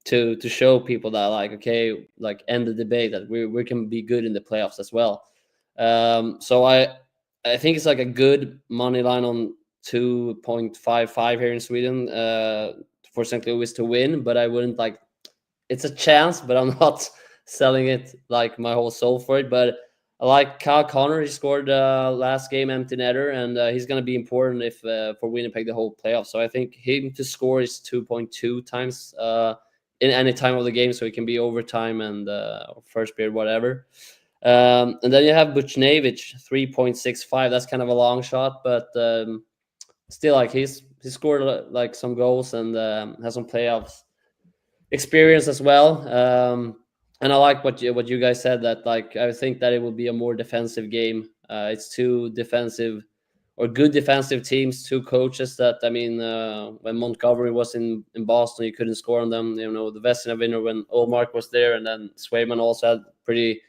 to show people that like, okay, like end the debate that we can be good in the playoffs as well. So I think it's like a good money line on 2.55 here in Sweden for St. Louis to win, but I wouldn't like, it's a chance, but I'm not selling it like my whole soul for it. But I like Kyle Connor. He scored last game empty netter, and he's going to be important if for Winnipeg the whole playoff. So I think him to score is 2.2 times in any time of the game, so it can be overtime and first period, whatever. And then you have Buchnevich, 3.65. That's kind of a long shot, but still, like he scored like some goals and has some playoffs experience as well. And I like what you guys said, that like I think that it will be a more defensive game. It's two defensive or good defensive teams, two coaches that, I mean, when Montgomery was in Boston, you couldn't score on them. You know, the Vezina winner when Olmark was there, and then Swayman also had pretty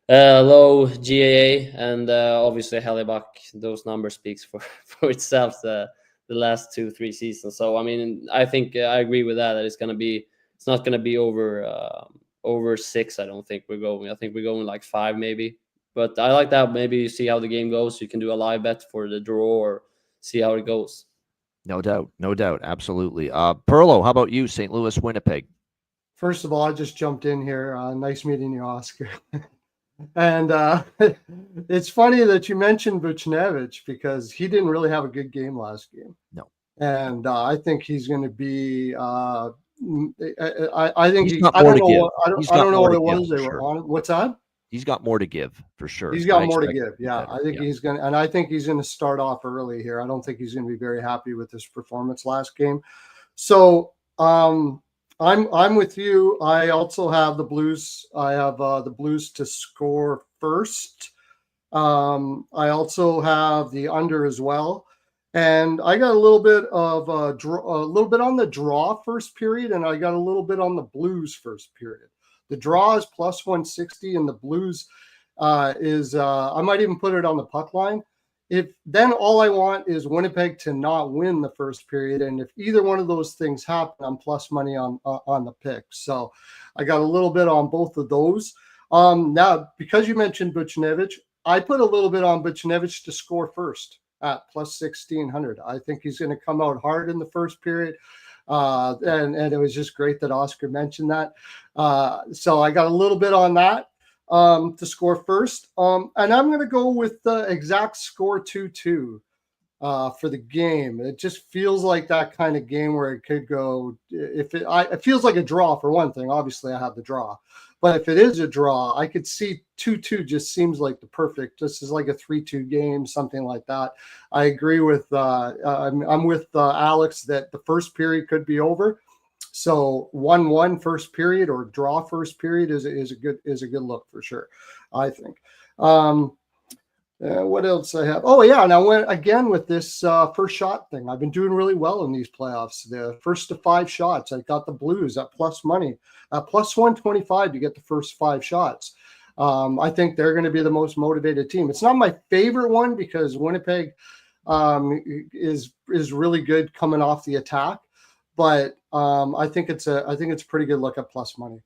low GAA, and obviously Hellebuck, those numbers speaks for itself the last 2-3 seasons. So I mean, I think I agree with that it's not gonna be over 6. I don't think we're going. I think we're going like 5 maybe. But I like that. Maybe you see how the game goes. You can do a live bet for the draw or see how it goes. No doubt. No doubt. Absolutely. Perlo, how about you? St. Louis, Winnipeg. First of all, I just jumped in here. Nice meeting you, Oscar. And it's funny that you mentioned Buchnevich, because he didn't really have a good game last game. No. And I think he's going to be I think he's got more to give. I don't know what it was they were on. What's that? He's got more to give for sure. He's got more to give. Yeah, I think he's going to, and I think he's going to start off early here. I don't think he's going to be very happy with his performance last game. So I'm with you. I also have the Blues. I have the Blues to score first. I also have the under as well. And I got a little bit of a little bit on the draw first period, and I got a little bit on the Blues first period. The draw is plus 160, and the Blues is I might even put it on the puck line. If then all I want is Winnipeg to not win the first period, and if either one of those things happen, I'm plus money on the pick. So I got a little bit on both of those. Now, because you mentioned Buchnevich, I put a little bit on Buchnevich to score first at plus 1,600. I think he's going to come out hard in the first period. And it was just great that Oscar mentioned that. So I got a little bit on that to score first. And I'm going to go with the exact score 2-2 for the game. It just feels like that kind of game where it could go. It feels like a draw for one thing. Obviously, I have the draw. But if it is a draw, I could see 2-2 just seems like the perfect. This is like a 3-2 game, something like that. I agree with I'm with Alex that the first period could be over. So 1-1 first period or draw first period is a good look for sure, I think. What else I have? Oh yeah, and I went again with this first shot thing. I've been doing really well in these playoffs. The first to 5 shots, I got the Blues at plus money, plus 125 to get the first 5 shots. I think they're going to be the most motivated team. It's not my favorite one because Winnipeg is really good coming off the attack, but I think it's a pretty good look at plus money.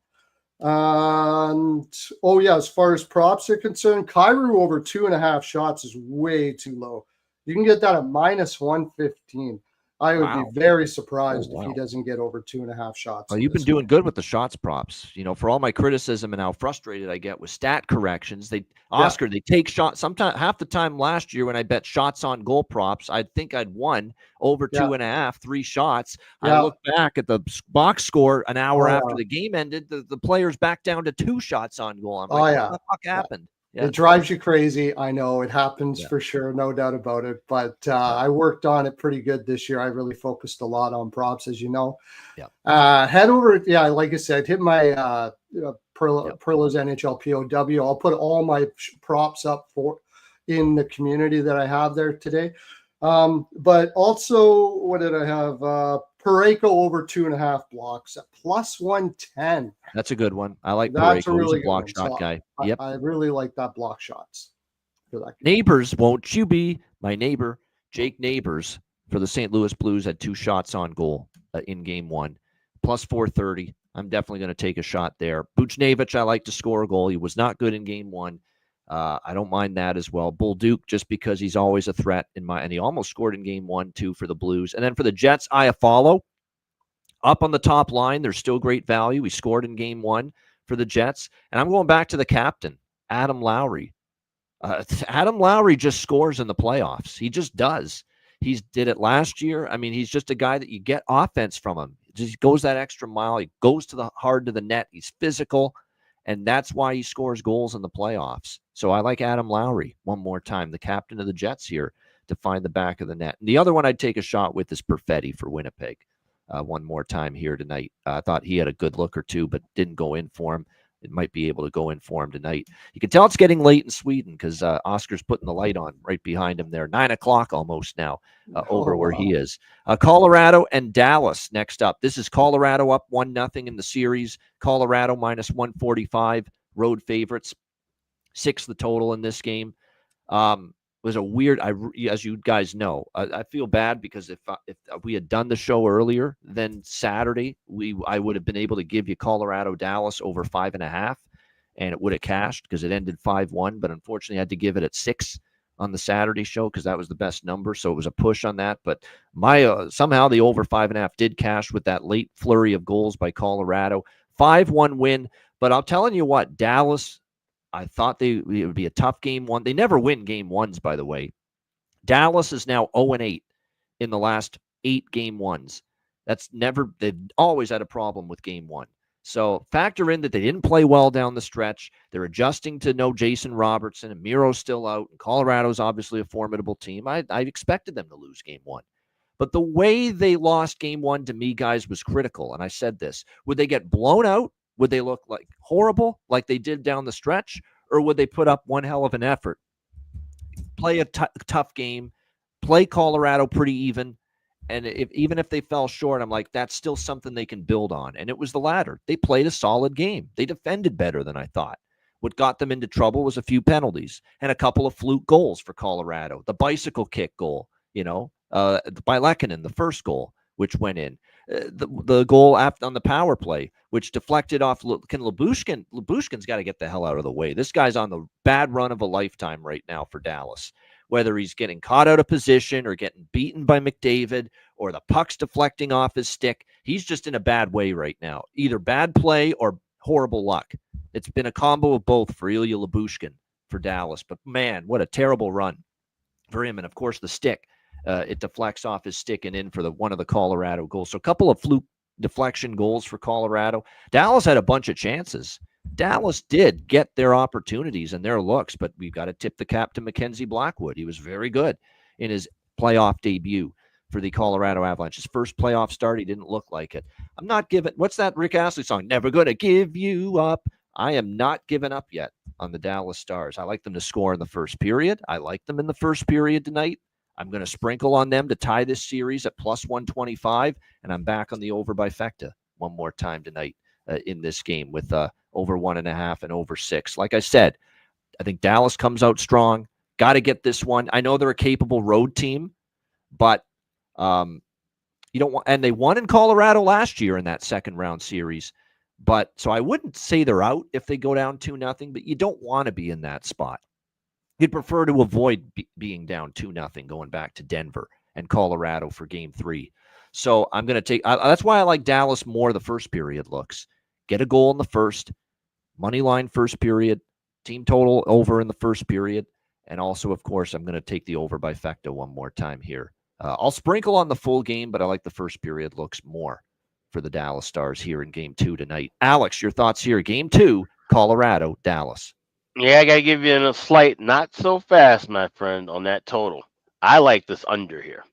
As far as props are concerned, Kyrou over 2.5 shots is way too low. You can get that at minus 115. I would Wow. be very surprised Oh, if he wow. doesn't get over 2.5 shots. Well, in you've been this doing one. good with the shots props. For all my criticism and how frustrated I get with stat corrections, Oscar, they take shots. Sometimes half the time last year when I bet shots on goal props, I think I'd won over 2.5, 3 shots. I look back at the box score an hour after the game ended. The player's back down to 2 shots on goal. I'm like, what the fuck happened? It drives you crazy. I know it happens for sure. No doubt about it. But I worked on it pretty good this year. I really focused a lot on props, as you know. Head over. Yeah. Like I said, hit my Perlo's NHL POW. I'll put all my props up in the community that I have there today. But also, what did I have? Parayko over 2.5 blocks at plus 110. That's a good one. I like That's Parayko. a really He's a block good shot one. guy. I really like that block shots. For that Neighbors, won't you be my neighbor? Jake Neighbors for the St. Louis Blues had 2 shots on goal in game 1, plus 430. I'm definitely going to take a shot there. Buchnevich, I like to score a goal. He was not good in game 1. I don't mind that as well. Bull Duke, just because he's always a threat and he almost scored in game 1 too for the Blues. And then for the Jets, Iafallo up on the top line. There's still great value. He scored in game 1 for the Jets. And I'm going back to the captain, Adam Lowry. Adam Lowry just scores in the playoffs. He just does. He did it last year. I mean, he's just a guy that you get offense from him. He goes that extra mile. He goes hard to the net. He's physical. And that's why he scores goals in the playoffs. So I like Adam Lowry one more time, the captain of the Jets here, to find the back of the net. And the other one I'd take a shot with is Perfetti for Winnipeg one more time here tonight. I thought he had a good look or two, but didn't go in for him. It might be able to go in for him tonight. You can tell it's getting late in Sweden because Oscar's putting the light on right behind him there. 9 o'clock almost now over where he is. Colorado and Dallas next up. This is Colorado up 1-0 in the series. Colorado minus 145, road favorites. 6 the total in this game. Was a weird, as you guys know, I feel bad because if we had done the show earlier than Saturday, I would have been able to give you Colorado Dallas over 5.5, and it would have cashed because it ended 5-1. But unfortunately, I had to give it at 6 on the Saturday show because that was the best number. So it was a push on that. But somehow the over 5.5 did cash with that late flurry of goals by Colorado. 5-1 win. But I'm telling you what, Dallas, I thought it would be a tough game 1. They never win game 1s, by the way. Dallas is now 0-8 in the last 8 game 1s. They've always had a problem with game 1. So factor in that they didn't play well down the stretch. They're adjusting to no Jason Robertson, and Miro's still out. And Colorado's obviously a formidable team. I expected them to lose game 1. But the way they lost game 1 to me, guys, was critical. And I said this. Would they get blown out? Would they look like horrible like they did down the stretch? Or would they put up one hell of an effort? Play a tough game, play Colorado pretty even, and even if they fell short, I'm like, that's still something they can build on. And it was the latter. They played a solid game. They defended better than I thought. What got them into trouble was a few penalties and a couple of fluke goals for Colorado. The bicycle kick goal, by Lehkonen, the first goal, which went in. The goal on the power play, which deflected off. Can Lyubushkin's got to get the hell out of the way. This guy's on the bad run of a lifetime right now for Dallas. Whether he's getting caught out of position or getting beaten by McDavid or the puck's deflecting off his stick, he's just in a bad way right now. Either bad play or horrible luck. It's been a combo of both for Ilya Lyubushkin for Dallas. But man, what a terrible run for him. And of course, the stick. It deflects off his stick and in for one of the Colorado goals. So a couple of fluke deflection goals for Colorado. Dallas had a bunch of chances. Dallas did get their opportunities and their looks, but we've got to tip the cap to Mackenzie Blackwood. He was very good in his playoff debut for the Colorado Avalanche. His first playoff start, he didn't look like it. I'm not giving, what's that Rick Astley song? Never gonna give you up. I am not giving up yet on the Dallas Stars. I like them to score in the first period. I like them in the first period tonight. I'm going to sprinkle on them to tie this series at plus 125, and I'm back on the over by Fecta one more time tonight in this game with over 1.5 and over 6. Like I said, I think Dallas comes out strong. Got to get this one. I know they're a capable road team, but you don't want, and they won in Colorado last year in that second round series. But so I wouldn't say they're out if they go down 2-0, but you don't want to be in that spot. You'd prefer to avoid being down 2-0 going back to Denver and Colorado for game 3. So I'm going to take, that's why I like Dallas more the first period looks. Get a goal in the first, money line first period, team total over in the first period. And also, of course, I'm going to take the over by Fecta one more time here. I'll sprinkle on the full game, but I like the first period looks more for the Dallas Stars here in game 2 tonight. Alex, your thoughts here. Game 2, Colorado, Dallas. Yeah, I got to give you a slight, not so fast, my friend, on that total. I like this under here.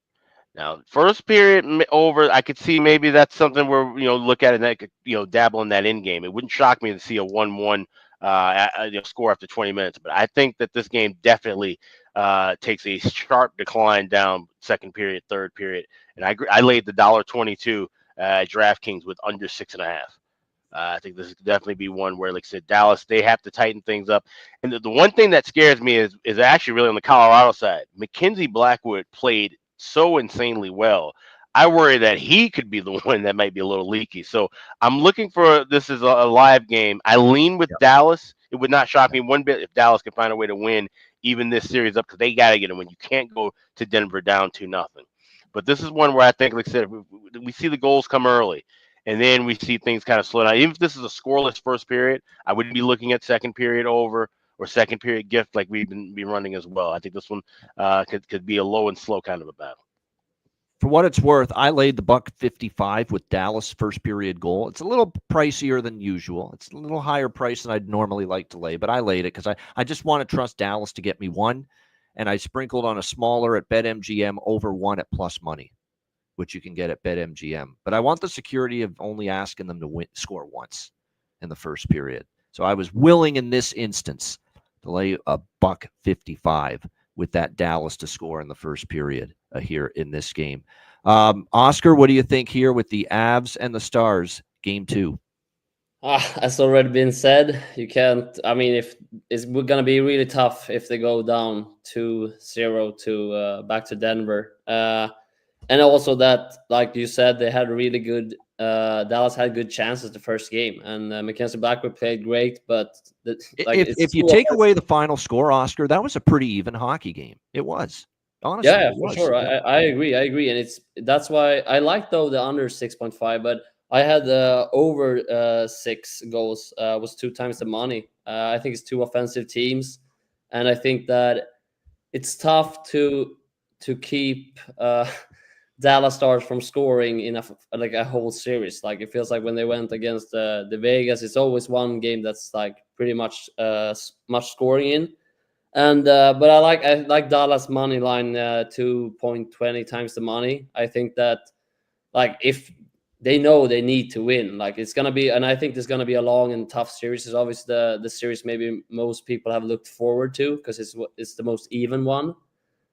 Now, first period over, I could see maybe that's something where, look at it and that could, dabble in that in game. It wouldn't shock me to see a 1-1 score after 20 minutes. But I think that this game definitely takes a sharp decline down second period, third period. And I laid the $1.22 DraftKings with under 6.5. I think this could definitely be one where, like I said, Dallas, they have to tighten things up. And the one thing that scares me is actually really on the Colorado side. Mackenzie Blackwood played so insanely well. I worry that he could be the one that might be a little leaky. So I'm looking for this is a live game. I lean with Dallas. It would not shock me one bit if Dallas can find a way to win even this series up because they got to get a win. You can't go to Denver down 2-0. But this is one where I think, like I said, we see the goals come early. And then we see things kind of slow down. Even if this is a scoreless first period, I wouldn't be looking at second period over or second period gift like we've been running as well. I think this one could be a low and slow kind of a battle. For what it's worth, I laid the $1.55 with Dallas first period goal. It's a little pricier than usual. It's a little higher price than I'd normally like to lay, but I laid it because I just want to trust Dallas to get me one. And I sprinkled on a smaller at BetMGM over 1 at plus money, which you can get at BetMGM. But I want the security of only asking them to score once in the first period. So I was willing in this instance to lay a $1.55 with that Dallas to score in the first period here in this game. Oscar, what do you think here with the Avs and the Stars, game 2? As already been said, you can't. I mean, if it's going to be really tough if they go down 2-0 to back to Denver. And also that, like you said, they had really good. Dallas had good chances the first game, and Mackenzie Blackwood played great. But if you take away the final score, Oscar, that was a pretty even hockey game. It was, honestly. Yeah, for sure. I agree, and that's why I like though the under 6.5, but I had the over 6 goals was 2 times the money. I think it's 2 offensive teams, and I think that it's tough to keep. Dallas Stars from scoring in a whole series. Like it feels like when they went against the Vegas, it's always one game that's like pretty much much scoring in. And but I like Dallas money line 2.20 times the money. I think that like if they know they need to win, like it's gonna be, and I think there's gonna be a long and tough series. It's obviously the series maybe most people have looked forward to because it's the most even one.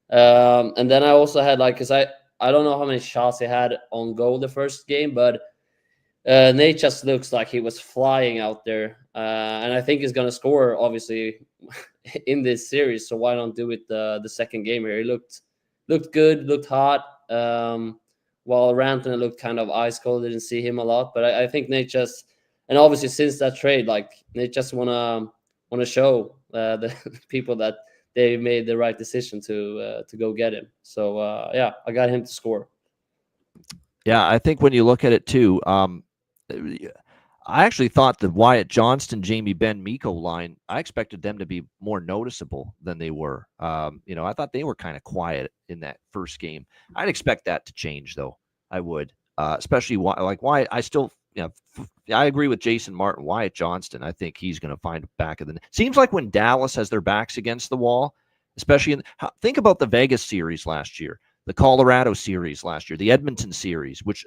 And then I also had because I don't know how many shots he had on goal the first game, but Nate just looks like he was flying out there. And I think he's going to score, obviously, in this series. So why not do it the second game here? He looked good, looked hot, while Rantanen looked kind of ice cold. Didn't see him a lot. But I think Nate just – and obviously since that trade, Nate just want to show the people that – they made the right decision to go get him. So, I got him to score. Yeah, I think when you look at it, too, I actually thought the Wyatt Johnston, Jamie Benn, Mikko line, I expected them to be more noticeable than they were. I thought they were kind of quiet in that first game. I'd expect that to change, though. I would, especially like Wyatt. I agree with Jason Martin. Wyatt Johnston, I think he's going to find back of the net. Seems like when Dallas has their backs against the wall, especially think about the Vegas series last year, the Colorado series last year, the Edmonton series, which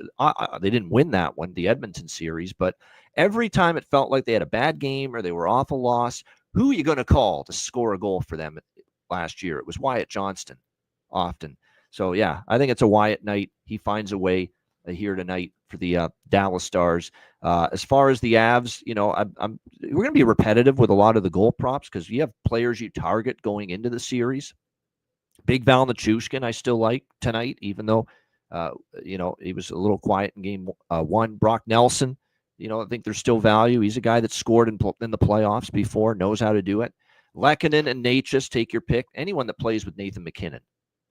they didn't win that one, the Edmonton series, but every time it felt like they had a bad game or they were off a loss, who are you going to call to score a goal for them last year? It was Wyatt Johnston often. So, yeah, I think it's a Wyatt night. He finds a way here tonight for the Dallas Stars. As far as the Avs, we're going to be repetitive with a lot of the goal props because you have players you target going into the series. Big Val Nichushkin, I still like tonight, even though, he was a little quiet in game 1. Brock Nelson, I think there's still value. He's a guy that scored in the playoffs before, knows how to do it. Lehkonen and Natchez, take your pick. Anyone that plays with Nathan MacKinnon.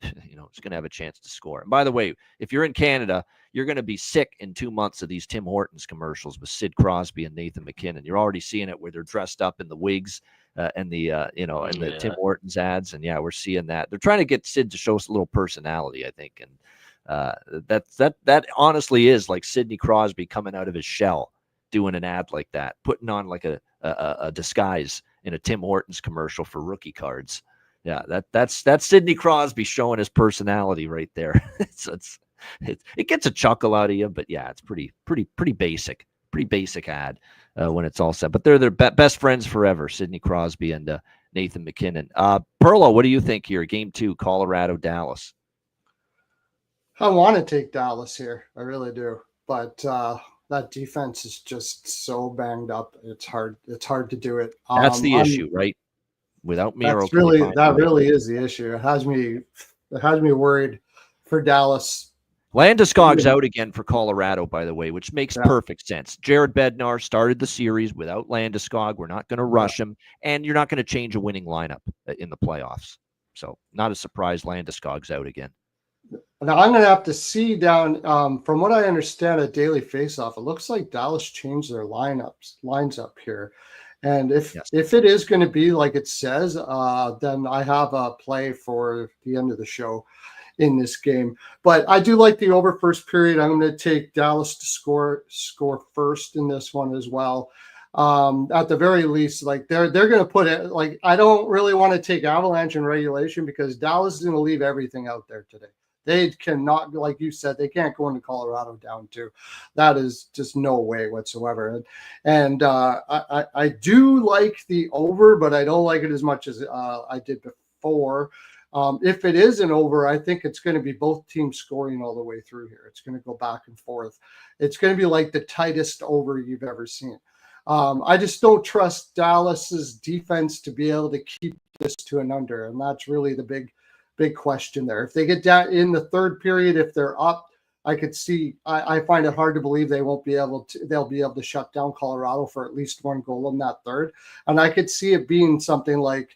is going to have a chance to score. And by the way, if you're in Canada, you're going to be sick in 2 months of these Tim Hortons commercials with Sid Crosby and Nathan McKinnon. You're already seeing it where they're dressed up in the wigs and the the Tim Hortons ads, and we're seeing that. They're trying to get Sid to show us a little personality, I think, and that honestly is like Sidney Crosby coming out of his shell, doing an ad like that, putting on like a disguise in a Tim Hortons commercial for rookie cards. Yeah, that's Sidney Crosby showing his personality right there. It gets a chuckle out of you, but it's pretty basic ad when it's all set. But they're their best friends forever, Sidney Crosby and Nathan McKinnon. Perlo, what do you think here? Game 2, Colorado, Dallas. I want to take Dallas here. I really do. But that defense is just so banged up. It's hard to do it. That's the issue, right? Without Miro. That really is the issue. It has me worried for Dallas. Landeskog's out again for Colorado, by the way, which makes perfect sense. Jared Bednar started the series without Landeskog. We're not going to rush him, and you're not going to change a winning lineup in the playoffs. So not a surprise Landeskog's out again. Now I'm going to have to see down from what I understand at Daily Faceoff, it looks like Dallas changed their lines up here. And if it is going to be like it says, then I have a play for the end of the show in this game. But I do like the over first period. I'm going to take Dallas to score first in this one as well. At the very least, like they're going to put it, like, I don't really want to take Avalanche in regulation because Dallas is going to leave everything out there today. They cannot, like you said, they can't go into Colorado down 2. That is just no way whatsoever. And I do like the over, but I don't like it as much as I did before. If it is an over, I think it's going to be both teams scoring all the way through here. It's going to go back and forth. It's going to be like the tightest over you've ever seen. I just don't trust Dallas's defense to be able to keep this to an under, and that's really the big question there. If they get down in the third period, if they're up, I could see. I find it hard to believe they'll be able to shut down Colorado for at least one goal in that third, and I could see it being something like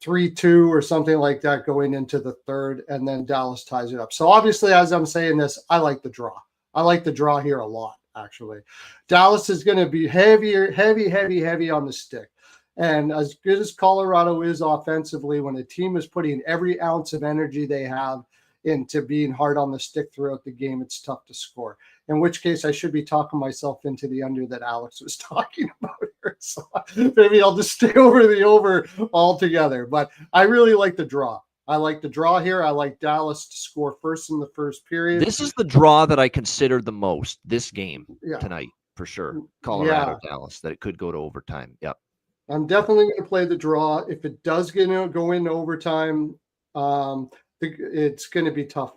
3-2 or something like that going into the third, and then Dallas ties it up. So obviously, as I'm saying this, I like the draw. I like the draw here a lot, actually. Dallas is going to be heavy on the stick. And as good as Colorado is offensively, when a team is putting every ounce of energy they have into being hard on the stick throughout the game, it's tough to score. In which case, I should be talking myself into the under that Alex was talking about here. So maybe I'll just stay over the over altogether. But I really like the draw. I like the draw here. I like Dallas to score first in the first period. This is the draw that I consider the most, this game tonight, for sure. Colorado, Dallas, that it could go to overtime. Yep. I'm definitely going to play the draw. If it does go into overtime, it's going to be tough.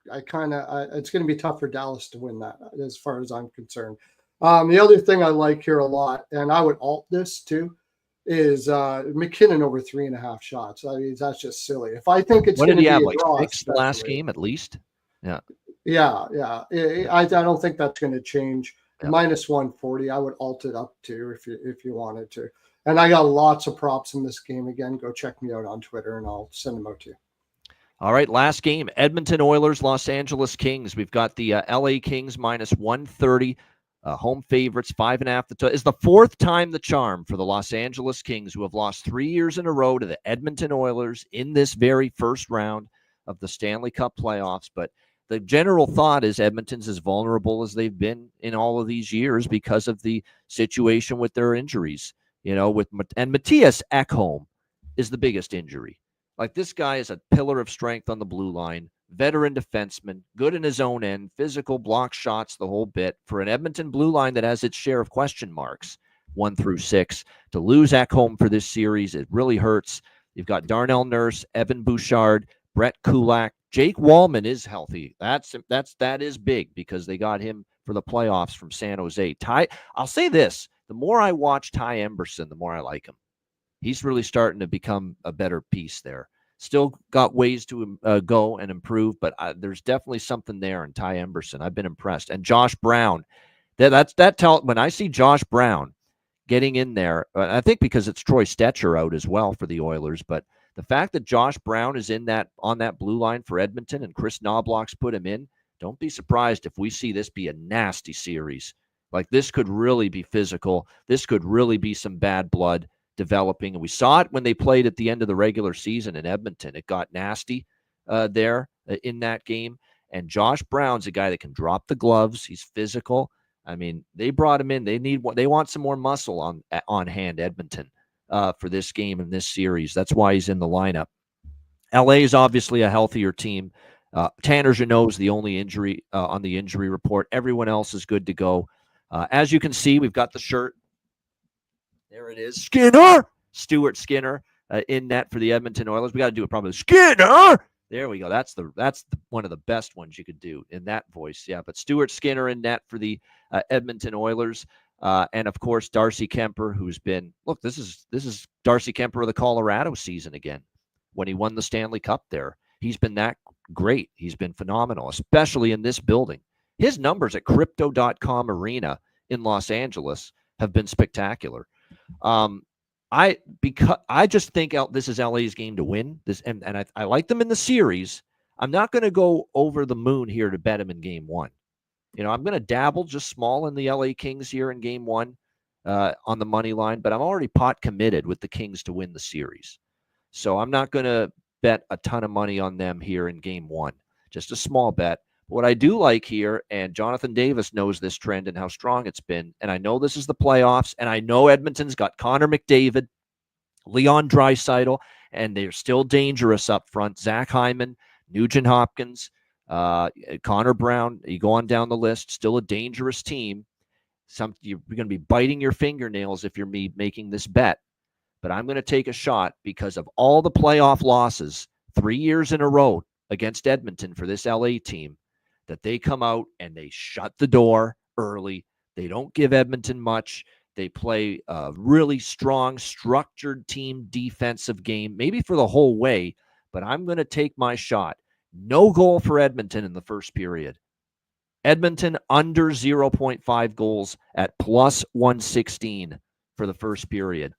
It's going to be tough for Dallas to win that, as far as I'm concerned. The other thing I like here a lot, and I would alt this too, is McKinnon over 3.5 shots. I mean, that's just silly. If I think it's going to be a draw, 6 last game at least. Yeah. I don't think that's going to change. Minus 140. I would alt it up too if you wanted to. And I got lots of props in this game. Again, go check me out on Twitter, and I'll send them out to you. All right, last game, Edmonton Oilers, Los Angeles Kings. We've got the LA Kings minus 130, home favorites, 5.5. It's the 4th time the charm for the Los Angeles Kings, who have lost 3 years in a row to the Edmonton Oilers in this very first round of the Stanley Cup playoffs. But the general thought is Edmonton's as vulnerable as they've been in all of these years because of the situation with their injuries. And Matthias Ekholm is the biggest injury. Like, this guy is a pillar of strength on the blue line, veteran defenseman, good in his own end, physical, block shots, the whole bit. For an Edmonton blue line that has its share of question marks, 1 through 6, to lose Ekholm for this series, it really hurts. You've got Darnell Nurse, Evan Bouchard, Brett Kulak. Jake Wallman is healthy. That is big because they got him for the playoffs from San Jose. I'll say this, the more I watch Ty Emberson, the more I like him. He's really starting to become a better piece there. Still got ways to go and improve, but there's definitely something there in Ty Emberson. I've been impressed. And Josh Brown, when I see Josh Brown getting in there, I think because it's Troy Stetcher out as well for the Oilers, but The fact that Josh Brown is on that blue line for Edmonton and Chris Knobloch's put him in, don't be surprised if we see this be a nasty series. Like, this could really be physical. This could really be some bad blood developing. And we saw it when they played at the end of the regular season in Edmonton. It got nasty there in that game. And Josh Brown's a guy that can drop the gloves. He's physical. I mean, they brought him in. They want some more muscle on hand, Edmonton, for this game and this series. That's why he's in the lineup. LA is obviously a healthier team. Tanner Jeannot is the only injury on the injury report. Everyone else is good to go. As you can see, we've got the shirt. There it is. Skinner! Stuart Skinner in net for the Edmonton Oilers. We got to do it probably. Skinner! There we go. That's one of the best ones you could do in that voice. Yeah, but Stuart Skinner in net for the Edmonton Oilers. And, of course, Darcy Kemper, who's been – look, this is Darcy Kemper of the Colorado season again when he won the Stanley Cup there. He's been that great. He's been phenomenal, especially in this building. His numbers at Crypto.com Arena in Los Angeles have been spectacular. I just think this is LA's game to win. And I like them in the series. I'm not going to go over the moon here to bet them in game one. I'm going to dabble just small in the LA Kings here in game one on the money line, but I'm already pot committed with the Kings to win the series. So I'm not going to bet a ton of money on them here in game one, just a small bet. What I do like here, and Jonathan Davis knows this trend and how strong it's been, and I know this is the playoffs, and I know Edmonton's got Connor McDavid, Leon Draisaitl, and they're still dangerous up front. Zach Hyman, Nugent Hopkins, Connor Brown, you go on down the list, still a dangerous team. You're going to be biting your fingernails if you're me making this bet. But I'm going to take a shot because of all the playoff losses 3 years in a row against Edmonton for this LA team, that they come out and they shut the door early. They don't give Edmonton much. They play a really strong, structured team defensive game, maybe for the whole way, but I'm going to take my shot. No goal for Edmonton in the first period. Edmonton under 0.5 goals at plus 116 for the first period.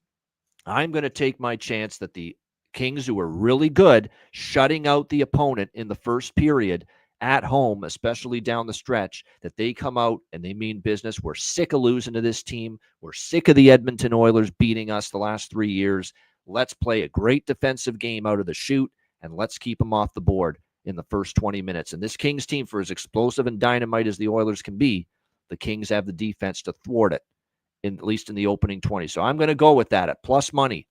I'm going to take my chance that the Kings, who are really good, shutting out the opponent in the first period at home, especially down the stretch, that they come out and they mean business. We're sick of losing to this team. We're sick of the Edmonton Oilers beating us the last 3 years. Let's play a great defensive game out of the chute, and let's keep them off the board in the first 20 minutes. And this Kings team, for as explosive and dynamite as the Oilers can be, the Kings have the defense to thwart it, at least in the opening 20. So I'm going to go with that at plus money.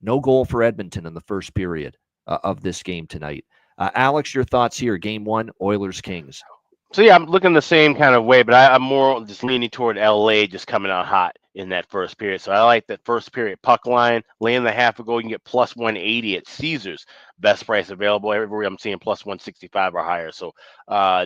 No goal for Edmonton in the first period of this game tonight. Alex, your thoughts here, game one, Oilers-Kings. So, yeah, I'm looking the same kind of way, but I'm more just leaning toward LA just coming out hot in that first period. So I like that first period puck line. Laying the half a goal, you can get plus 180 at Caesars. Best price available. Everywhere I'm seeing plus 165 or higher. So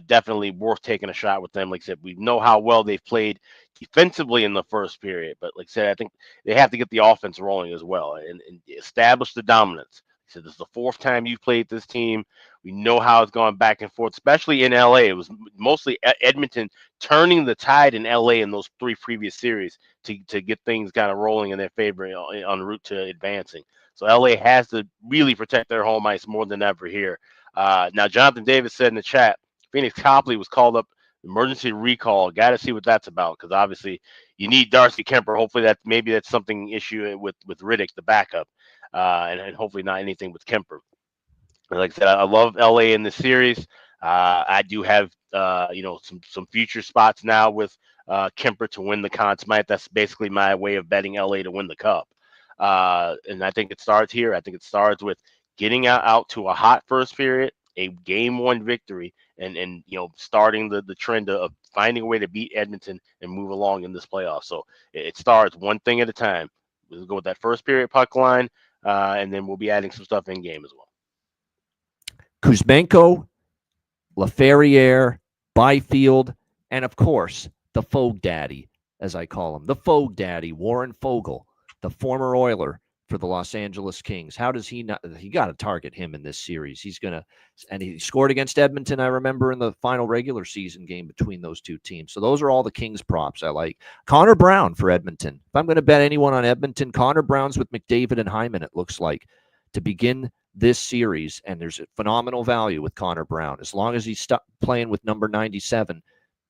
definitely worth taking a shot with them. Like I said, we know how well they've played defensively in the first period. But like I said, I think they have to get the offense rolling as well and establish the dominance. So this is the fourth time you've played this team. We know how it's gone back and forth, especially in LA. It was mostly Edmonton turning the tide in LA in those three previous series to get things kind of rolling in their favor en route to advancing. So LA has to really protect their home ice more than ever here. Now, Jonathan Davis said in the chat, Phoenix Copley was called up emergency recall. Got to see what that's about, because obviously you need Darcy Kemper. Hopefully that's something issue with Riddick, the backup. And hopefully not anything with Kemper. Like I said, I love LA in this series. I do have some future spots now with Kemper to win the Conn Smythe. That's basically my way of betting LA to win the Cup. And I think it starts here. I think it starts with getting out to a hot first period, a game one victory, and starting the trend of finding a way to beat Edmonton and move along in this playoff. So it starts one thing at a time. We'll go with that first period puck line. And then we'll be adding some stuff in game as well. Kuzmenko, Laferriere, Byfield, and of course, the Fogue Daddy, as I call him, the Fogue Daddy, Warren Fogle, the former Oiler for the Los Angeles Kings. How does he not? He got to target him in this series. And he scored against Edmonton, I remember, in the final regular season game between those two teams. So those are all the Kings props I like. Connor Brown for Edmonton. If I'm going to bet anyone on Edmonton, Connor Brown's with McDavid and Hyman, it looks like. to begin this series, and there's a phenomenal value with Connor Brown. As long as he's playing with number 97,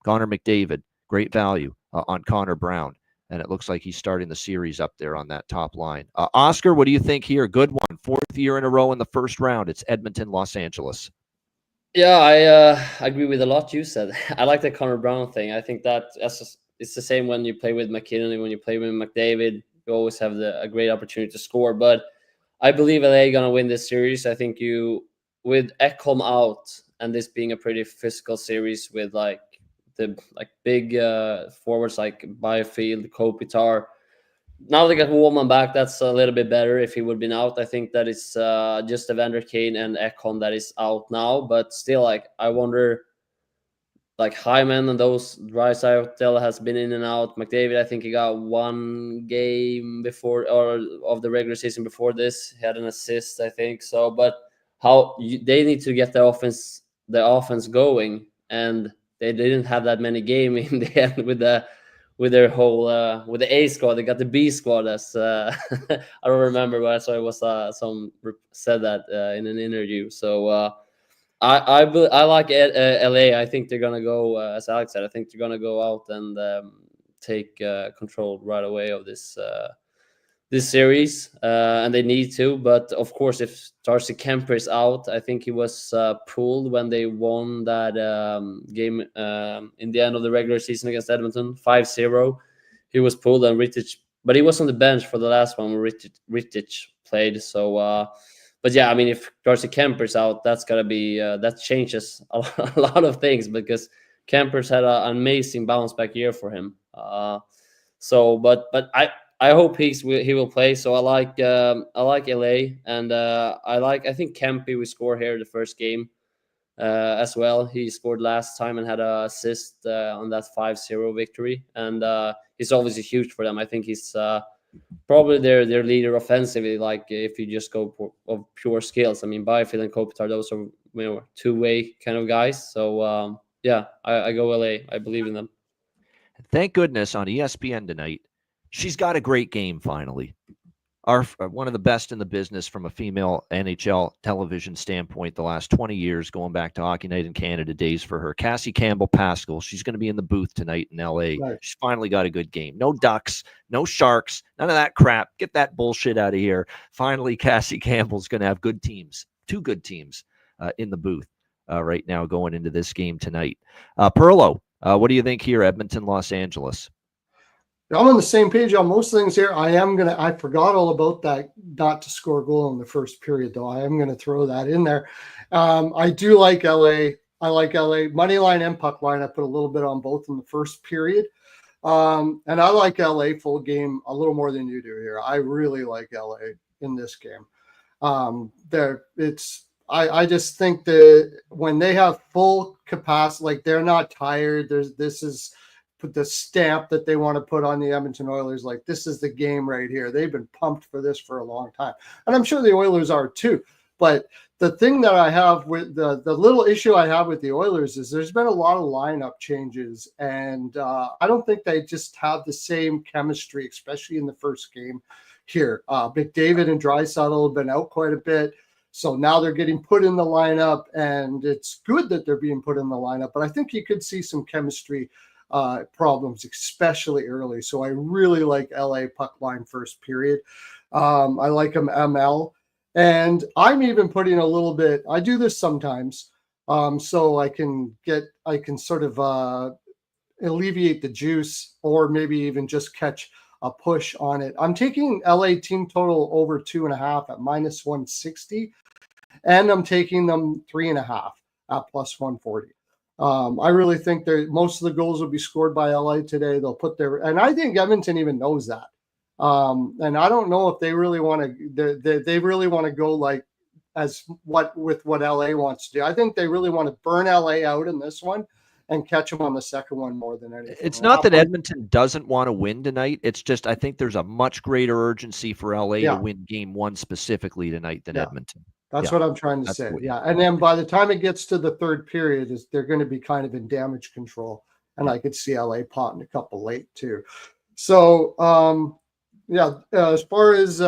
Connor McDavid, great value on Connor Brown. And it looks like he's starting the series up there on that top line. Oscar, what do you think here? Good one. 4th year in a row in the first round. It's Edmonton, Los Angeles. Yeah, I agree with a lot you said. I like the Connor Brown thing. I think that it's the same when you play with McKinnon and when you play with McDavid. You always have a great opportunity to score. But I believe LA going to win this series. I think with Ekholm out and this being a pretty physical series with the big forwards like Byfield, Kopitar. Now they got Woolman back. That's a little bit better. If he would have been out, I think that it's just Evander Kane and Ekholm that is out now. But still, I wonder, Hyman and those Draisaitl has been in and out. McDavid, I think he got one game before or of the regular season before this. He had an assist, I think so. But they need to get the offense going, and they didn't have that many games in the end with their whole with the A squad. They got the B squad as I don't remember, but I saw it was some said that in an interview. So I like LA. I think they're gonna go as Alex said. I think they're gonna go out and take control right away of this series, and they need to. But of course, if Darcy Kemper is out, I think he was pulled when they won that game in the end of the regular season against Edmonton, 5-0. He was pulled, and Rittich, but he was on the bench for the last one where Rittich played. So, but yeah, I mean, if Darcy Kemper's out, that's gotta be that changes a lot of things, because Kemper's had an amazing bounce back year for him. So, but I hope he will play. So I like LA, and I think Kempe will score here the first game as well. He scored last time and had an assist on that 5-0 victory, and he's obviously huge for them. I think he's probably their leader offensively. If you just go of pure skills, I mean, Byfield and Kopitar, those are two-way kind of guys. So yeah, I go LA. I believe in them. Thank goodness on ESPN tonight, she's got a great game finally. One of the best in the business from a female NHL television standpoint the last 20 years, going back to Hockey Night in Canada days for her. Cassie Campbell-Pascal, she's going to be in the booth tonight in LA. Right. She's finally got a good game. No Ducks, no Sharks, none of that crap. Get that bullshit out of here. Finally, Cassie Campbell's going to have good teams, 2 good teams in the booth right now going into this game tonight. Perlo, what do you think here, Edmonton, Los Angeles? I'm on the same page on most things here. I forgot all about that not to score a goal in the first period, though. I am going to throw that in there. I do like LA. I like LA. Money line and puck line, I put a little bit on both in the first period. And I like LA full game a little more than you do here. I really like LA in this game. I just think that when they have full capacity, they're not tired. This is the stamp that they want to put on the Edmonton Oilers. This is the game right here. They've been pumped for this for a long time. And I'm sure the Oilers are too. But the thing that I have with the little issue I have with the Oilers is there's been a lot of lineup changes. And I don't think they just have the same chemistry, especially in the first game here. McDavid and Draisaitl have been out quite a bit. So now they're getting put in the lineup, and it's good that they're being put in the lineup. But I think you could see some chemistry problems, especially early. So I really like LA puck line first period. I like them ML, and I'm even putting a little bit. I do this sometimes, so I can sort of alleviate the juice, or maybe even just catch a push on it. I'm taking LA team total over 2.5 at -160, and I'm taking them 3.5 at +140. I really think most of the goals will be scored by LA today. They'll put and I think Edmonton even knows that. And I don't know if they really want to. They really want to go with what LA wants to do. I think they really want to burn LA out in this one and catch them on the second one more than anything. It's not that Edmonton doesn't want to win tonight. It's just I think there's a much greater urgency for LA to win game 1 specifically tonight than Edmonton. That's what I'm trying to say. Yeah. And then by the time it gets to the third period, they're going to be kind of in damage control. And I could see LA potting a couple late too. So, as far as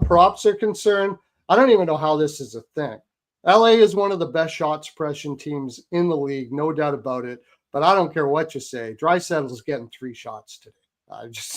props are concerned, I don't even know how this is a thing. LA is one of the best shot suppression teams in the league, no doubt about it. But I don't care what you say. Draisaitl's getting 3 shots today.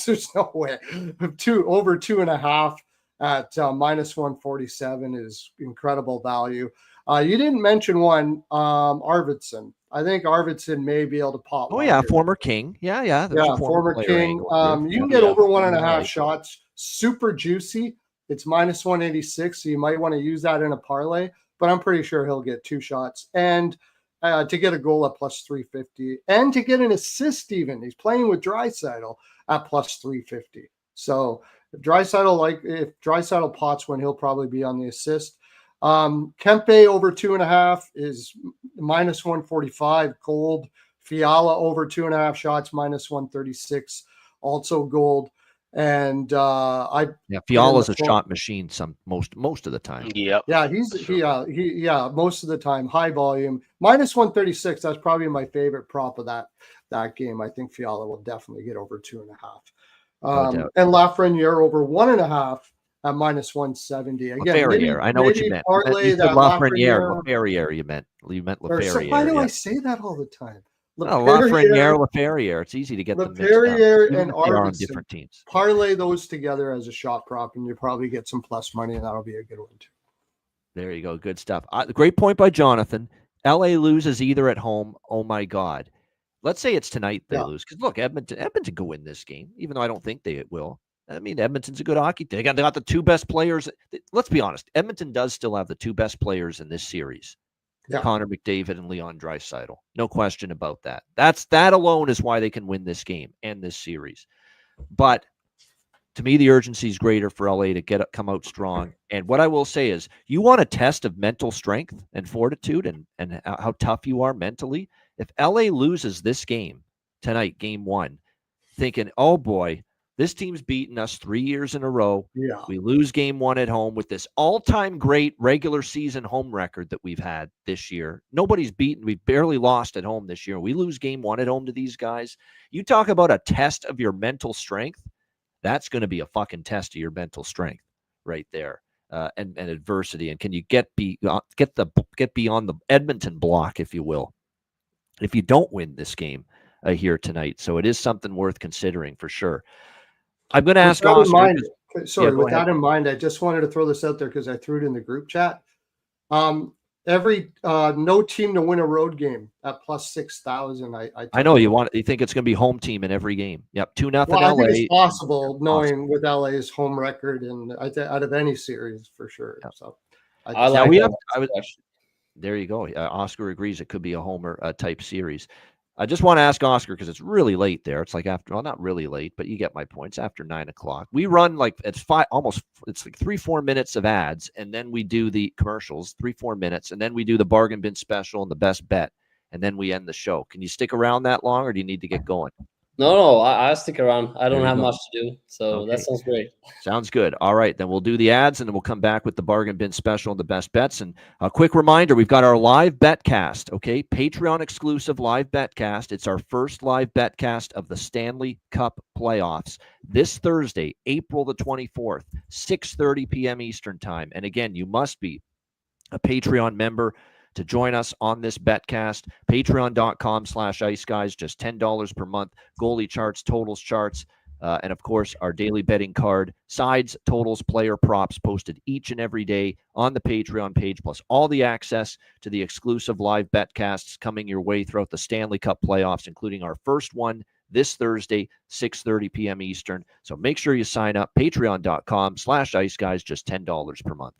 There's no way. Over 2.5 at minus 147 is incredible value. You didn't mention one, Arvidsson. I think Arvidsson may be able to pop. Oh yeah, former King. Yeah. Former King. You can get over 1.5 shots. Super juicy. It's minus 186, so you might want to use that in a parlay. But I'm pretty sure he'll get 2 shots and to get a goal at plus 350 and to get an assist. Even he's playing with Draisaitl at plus 350. So if Draisaitl pots when he'll probably be on the assist. Kempe over 2.5 is minus 145 gold. Fiala over 2.5 shots minus 136, also gold. And Fiala's a shot machine most of the time. Yep. Yeah, most of the time high volume. Minus 136. That's probably my favorite prop of that game. I think Fiala will definitely get over 2.5. And Lafreniere over 1.5 at minus 170. Again, Laferriere. I know what you meant. You said Lafreniere. You meant Laferriere. Why do I say that all the time? Laferriere. It's easy to get them mixed up. Laferriere and Arvidsson on Arvidsson. different teams. Parlay those together as a shot prop, and you probably get some plus money, and that'll be a good one too. There you go. Good stuff. Great point by Jonathan. LA loses either at home. Oh my God. Let's say it's tonight they lose. Because look, Edmonton could win this game, even though I don't think they will. I mean, Edmonton's a good hockey team. They got the 2 best players. Let's be honest. Edmonton does still have the 2 best players in this series. Yeah. Connor McDavid and Leon Draisaitl. No question about that. That alone is why they can win this game and this series. But to me, the urgency is greater for LA to come out strong. And what I will say is, you want a test of mental strength and fortitude and how tough you are mentally. If LA loses this game tonight, game 1, thinking, oh boy, this team's beaten us 3 years in a row. Yeah. We lose game 1 at home with this all-time great regular season home record that we've had this year. Nobody's beaten. We've barely lost at home this year. We lose game 1 at home to these guys. You talk about a test of your mental strength. That's going to be a fucking test of your mental strength right there, and adversity. And can you get beyond the Edmonton block, if you will, if you don't win this game here tonight? So it is something worth considering for sure. I'm going to ask Oscar. With that in mind, I just wanted to throw this out there because I threw it in the group chat. Every no team to win a road game at plus 6,000. I know you think it's going to be home team in every game. Yep, 2-0 LA. I think it's possible, knowing with LA's home record and out of any series for sure. Yep. So there you go. Oscar agrees it could be a homer type series. I just want to ask Oscar because it's really late there. It's like not really late, but you get my points. After 9 o'clock, we run like it's like 3-4 minutes of ads, and then we do the commercials, 3-4 minutes, and then we do the bargain bin special and the best bet, and then we end the show. Can you stick around that long, or do you need to get going? No, I stick around. I don't have much to do, so that sounds great. Sounds good. All right, then we'll do the ads, and then we'll come back with the bargain bin special and the best bets. And a quick reminder, we've got our live betcast, okay? Patreon-exclusive live betcast. It's our first live betcast of the Stanley Cup playoffs this Thursday, April the 24th, 6:30 p.m. Eastern Time. And again, you must be a Patreon member to join us on this betcast. Patreon.com/IceGuys, just $10 per month. Goalie charts, totals charts, and of course, our daily betting card, sides, totals, player props posted each and every day on the Patreon page, plus all the access to the exclusive live betcasts coming your way throughout the Stanley Cup playoffs, including our first one this Thursday, 6:30 p.m. Eastern. So make sure you sign up. Patreon.com/IceGuys, just $10 per month.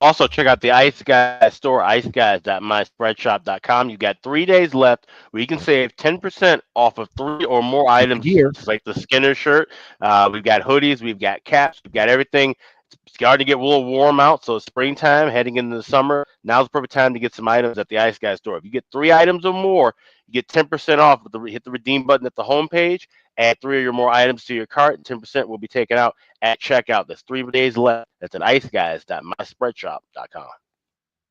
Also, check out the Ice Guys store, iceguys.myspreadshop.com. You got 3 days left where you can save 10% off of 3 or more items, like the Skinner shirt. We've got hoodies, we've got caps, we've got everything. It's starting to get a little warm out, so it's springtime, heading into the summer. Now's the perfect time to get some items at the Ice Guys store. If you get 3 items or more, you get 10% off. Hit the redeem button at the homepage, add 3 or more items to your cart, and 10% will be taken out at checkout. There's 3 days left. That's at iceguys.myspreadshop.com.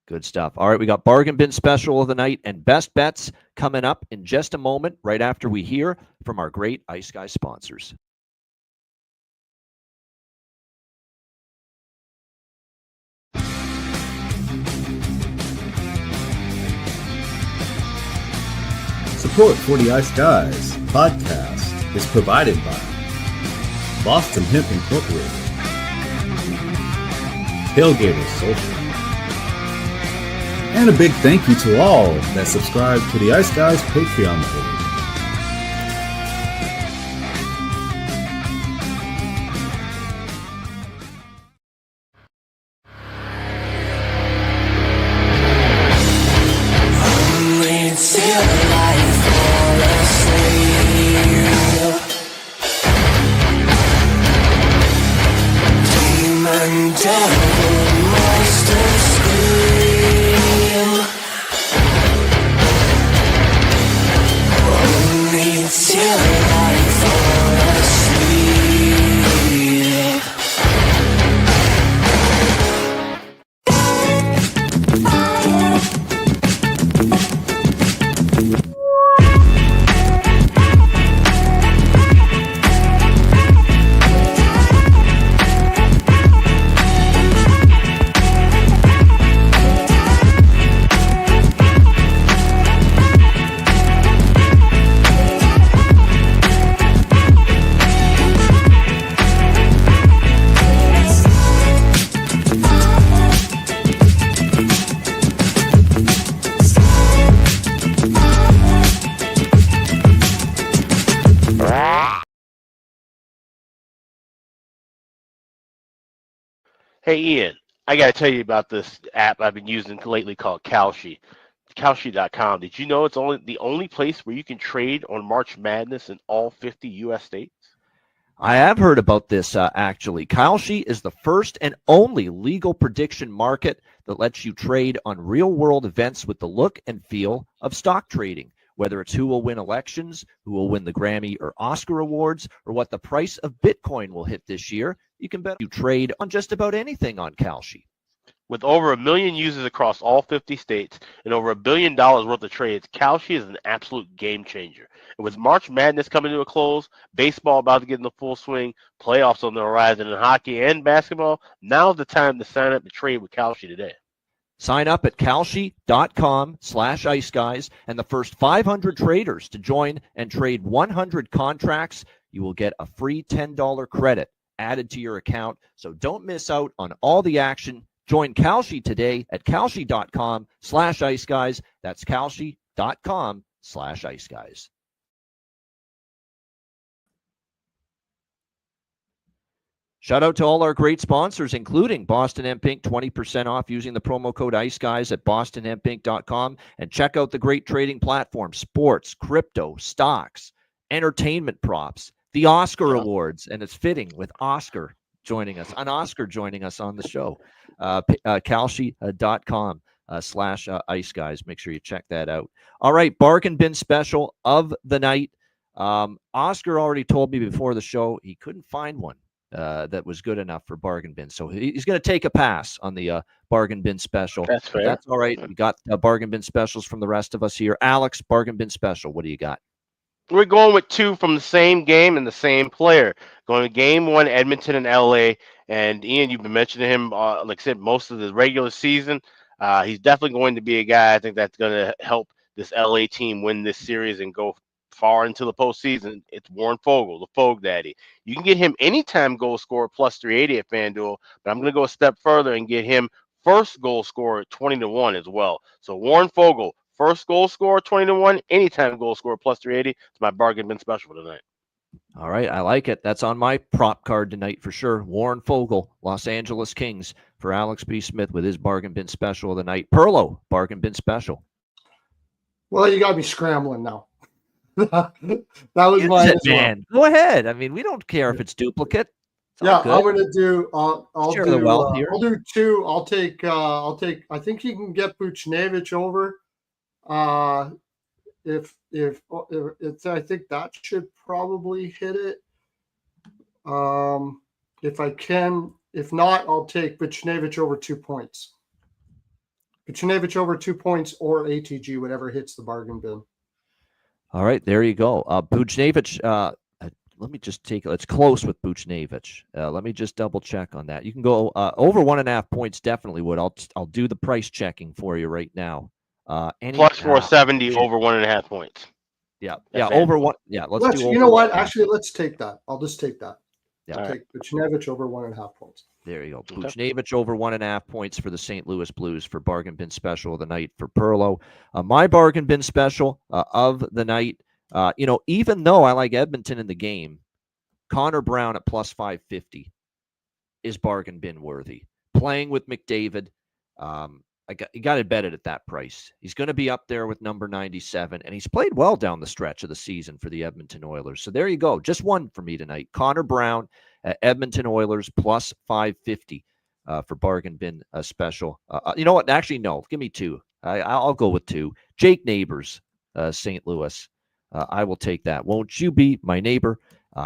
Good stuff. All right, we got bargain bin special of the night and best bets coming up in just a moment, right after we hear from our great Ice Guys sponsors. Support for the Ice Guys podcast is provided by Boston Hemp Incorporated, Tailgaters Social, and a big thank you to all that subscribe to the Ice Guys Patreon page. Hey, Ian, I got to tell you about this app I've been using lately called Kalshi. Kalshi.com. Did you know it's the only place where you can trade on March Madness in all 50 U.S. states? I have heard about this, actually. Kalshi is the first and only legal prediction market that lets you trade on real-world events with the look and feel of stock trading, whether it's who will win elections, who will win the Grammy or Oscar awards, or what the price of Bitcoin will hit this year. You can bet you trade on just about anything on Kalshi. With over 1 million users across all 50 states and over $1 billion worth of trades, Kalshi is an absolute game changer. And with March Madness coming to a close, baseball about to get in the full swing, playoffs on the horizon in hockey and basketball, now's the time to sign up and trade with Kalshi today. Sign up at Kalshi.com/IceGuys, and the first 500 traders to join and trade 100 contracts, you will get a free $10 credit added to your account. So don't miss out on all the action. Join Kalshi today at Kalshi.com/IceGuys. That's Kalshi.com/IceGuys. Shout out to all our great sponsors, including Boston Hemp Inc. 20% off using the promo code IceGuys at BostonHempInc.com. And check out the great trading platforms: sports, crypto, stocks, entertainment props, the Oscar Awards. And it's fitting with Oscar joining us on the show. Kalshi.com/IceGuys. Make sure you check that out. All right, bargain bin special of the night. Oscar already told me before the show he couldn't find one that was good enough for bargain bin. So he's going to take a pass on the bargain bin special. That's fair. That's all right. We got bargain bin specials from the rest of us here. Alex, bargain bin special. What do you got? We're going with two from the same game and the same player. Going to game one, Edmonton and LA. And Ian, you've been mentioning him, like I said, most of the regular season. He's definitely going to be a guy I think that's going to help this LA team win this series and go far into the postseason. It's Warren Fogle, the Fogue Daddy. You can get him anytime goal scorer plus 380 at FanDuel, but I'm going to go a step further and get him first goal scorer at 20-1 as well. So Warren Fogle, first goal scorer 20-1, anytime goal scorer plus 380. It's my bargain bin special for tonight. All right, I like it. That's on my prop card tonight for sure. Warren Fogle, Los Angeles Kings, for Alex B. Smith with his bargain bin special of the night. Perlo, bargain bin special. Well, you got me scrambling now. That was mine as man. Well. Go ahead. I mean, we don't care if it's duplicate. It's I'm gonna do. I'll share do. The wealth here. I'll do two. I'll take. I think you can get Buchnevich over. If it's, I think that should probably hit it. If I can. If not, I'll take Buchnevich over 2 points. Buchnevich over 2 points or ATG, whatever hits the bargain bin. All right, there you go. Buchnevich, let me just take it's close with Buchnevich. Let me just double check on that. You can go over 1.5 points, definitely would. I'll do the price checking for you right now. Plus 470 over 1.5 points. Yeah. That's Over FanDuel. one. Yeah. Let's Let's, do over. you know what? Actually, let's take that. I'll just take that. Yeah. I'll All take Buchnevich over 1.5 points. There you go. Okay. Buchnevich over 1.5 points for the St. Louis Blues for bargain bin special of the night for Perlo. My bargain bin special of the night, even though I like Edmonton in the game, Connor Brown at plus 550 is bargain bin worthy. Playing with McDavid, you got to bet it at that price. He's going to be up there with number 97, and he's played well down the stretch of the season for the Edmonton Oilers. So there you go. Just one for me tonight. Connor Brown at Edmonton Oilers plus 550 for bargain bin special. You know what? Actually, no. Give me two. I'll go with two. Jake Neighbors, St. Louis. I will take that. Won't you be my neighbor?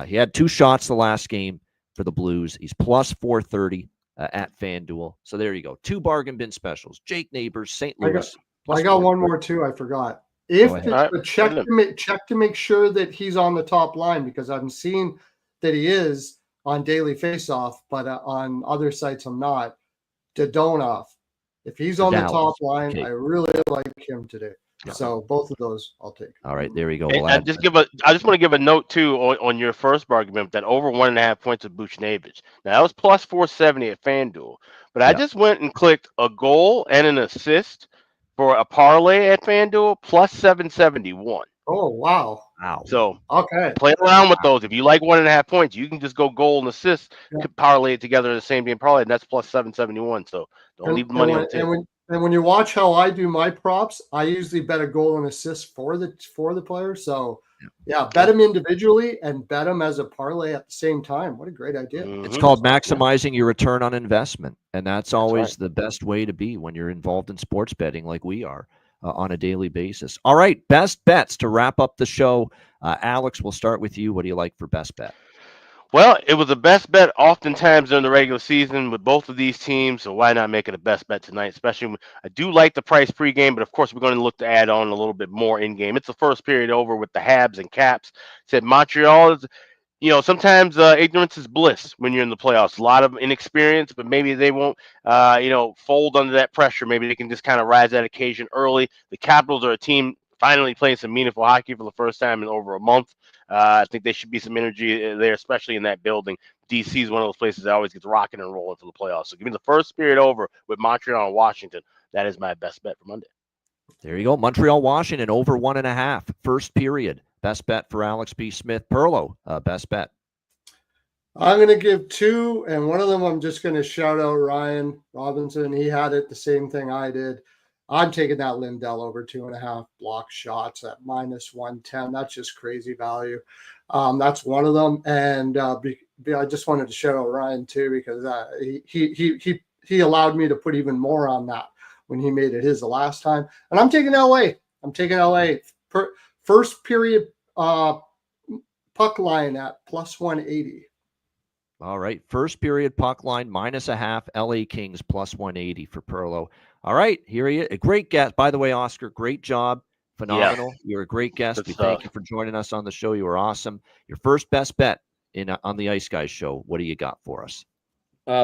He had 2 shots the last game for the Blues. He's plus 430 at FanDuel. So there you go. 2 bargain bin specials. Jake Neighbors, St. Louis. I got one more too. I forgot. But check to make sure that he's on the top line, because I'm seeing that he is on Daily Faceoff, but on other sites I'm not. Dadonov. If he's on the top line, okay. I really like him today. Yeah. So both of those I'll take. All right, there we go. I just want to give a note too on your first argument that over 1.5 points of Buchnevich. Now that was plus 470 at FanDuel, but I just went and clicked a goal and an assist for a parlay at FanDuel plus 771. Oh wow! So okay, play around with those. If you like 1.5 points, you can just go goal and assist, parlay it together in the same game parlay, and that's plus 771. So don't leave the money on the table. And when you watch how I do my props, I usually bet a goal and assist for the player. So yeah, bet them individually and bet them as a parlay at the same time. What a great idea. It's called maximizing your return on investment. And that's always the best way to be when you're involved in sports betting like we are on a daily basis. All right, best bets to wrap up the show. Alex, we'll start with you. What do you like for best bet? Well, it was the best bet oftentimes during the regular season with both of these teams, so why not make it a best bet tonight? Especially when I do like the price pregame, but of course we're going to look to add on a little bit more in game. It's the first period over with the Habs and Caps. Said Montreal is, sometimes ignorance is bliss when you're in the playoffs. A lot of inexperience, but maybe they won't, fold under that pressure. Maybe they can just kind of rise that occasion early. The Capitals are a team finally playing some meaningful hockey for the first time in over a month. I think there should be some energy there, especially in that building. DC is one of those places that always gets rocking and rolling for the playoffs. So give me the first period over with Montreal and Washington. That is my best bet for Monday. There you go. Montreal, Washington, over 1.5. First period. Best bet for Alex B. Smith. Perlo, best bet. I'm going to give 2, and one of them I'm just going to shout out Ryan Robinson. He had it the same thing I did. I'm taking that Lindell over 2.5 block shots at minus 110. That's just crazy value. That's one of them. And I just wanted to shout out Ryan too, because he allowed me to put even more on that when he made it his the last time. And I'm taking LA. First period puck line at plus 180. All right. First period puck line minus 0.5. LA Kings plus 180 for Perlo. All right, here he is. A great guest. By the way, Oscar, great job. Phenomenal. Yeah. You're a great guest. We thank you for joining us on the show. You were awesome. Your first best bet on the Ice Guys show. What do you got for us?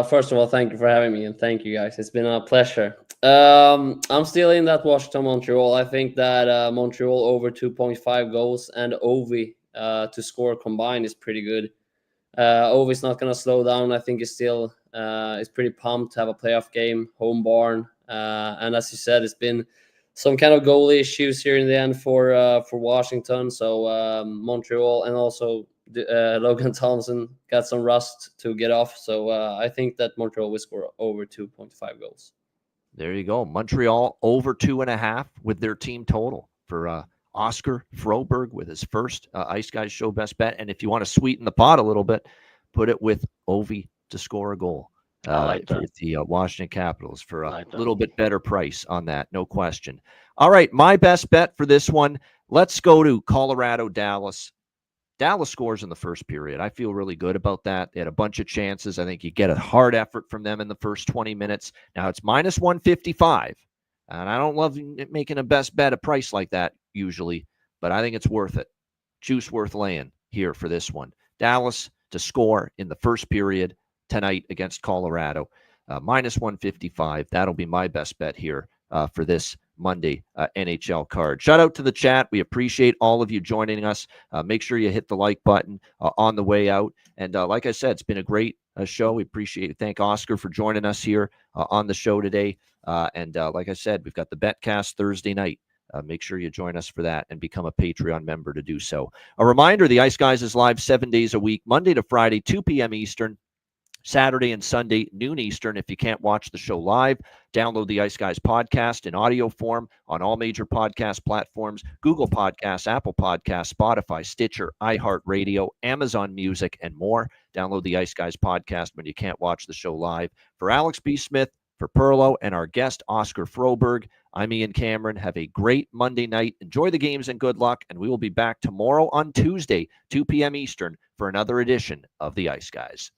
First of all, thank you for having me, and thank you guys. It's been a pleasure. I'm still in that Washington-Montreal. I think that Montreal over 2.5 goals and Ovi to score combined is pretty good. Ovi's not going to slow down. I think he's still is pretty pumped to have a playoff game, home barn. And as you said, it's been some kind of goalie issues here in the end for Washington. So Montreal and also Logan Thompson got some rust to get off. So I think that Montreal will score over 2.5 goals. There you go. Montreal over 2.5 with their team total for Oscar Froberg with his first Ice Guys show best bet. And if you want to sweeten the pot a little bit, put it with Ovi to score a goal. For the Washington Capitals for a little bit better price on that, no question. All right, my best bet for this one, let's go to Colorado, Dallas. Dallas scores in the first period. I feel really good about that. They had a bunch of chances. I think you get a hard effort from them in the first 20 minutes. Now it's minus 155, and I don't love making a best bet a price like that usually, but I think it's worth it. Juice worth laying here for this one. Dallas to score in the first period tonight against Colorado, minus 155. That'll be my best bet here for this Monday NHL card. Shout out to the chat. We appreciate all of you joining us. Make sure you hit the like button on the way out. And like I said, it's been a great show. We appreciate it. Thank Oscar for joining us here on the show today. And like I said, we've got the Betcast Thursday night. Make sure you join us for that and become a Patreon member to do so. A reminder, the Ice Guys is live 7 days a week, Monday to Friday, 2 p.m. Eastern. Saturday and Sunday, noon Eastern. If you can't watch the show live, download the Ice Guys podcast in audio form on all major podcast platforms, Google Podcasts, Apple Podcasts, Spotify, Stitcher, iHeartRadio, Amazon Music, and more. Download the Ice Guys podcast when you can't watch the show live. For Alex B. Smith, for Perlo, and our guest, Oscar Froberg, I'm Ian Cameron. Have a great Monday night. Enjoy the games and good luck, and we will be back tomorrow on Tuesday, 2 p.m. Eastern, for another edition of the Ice Guys.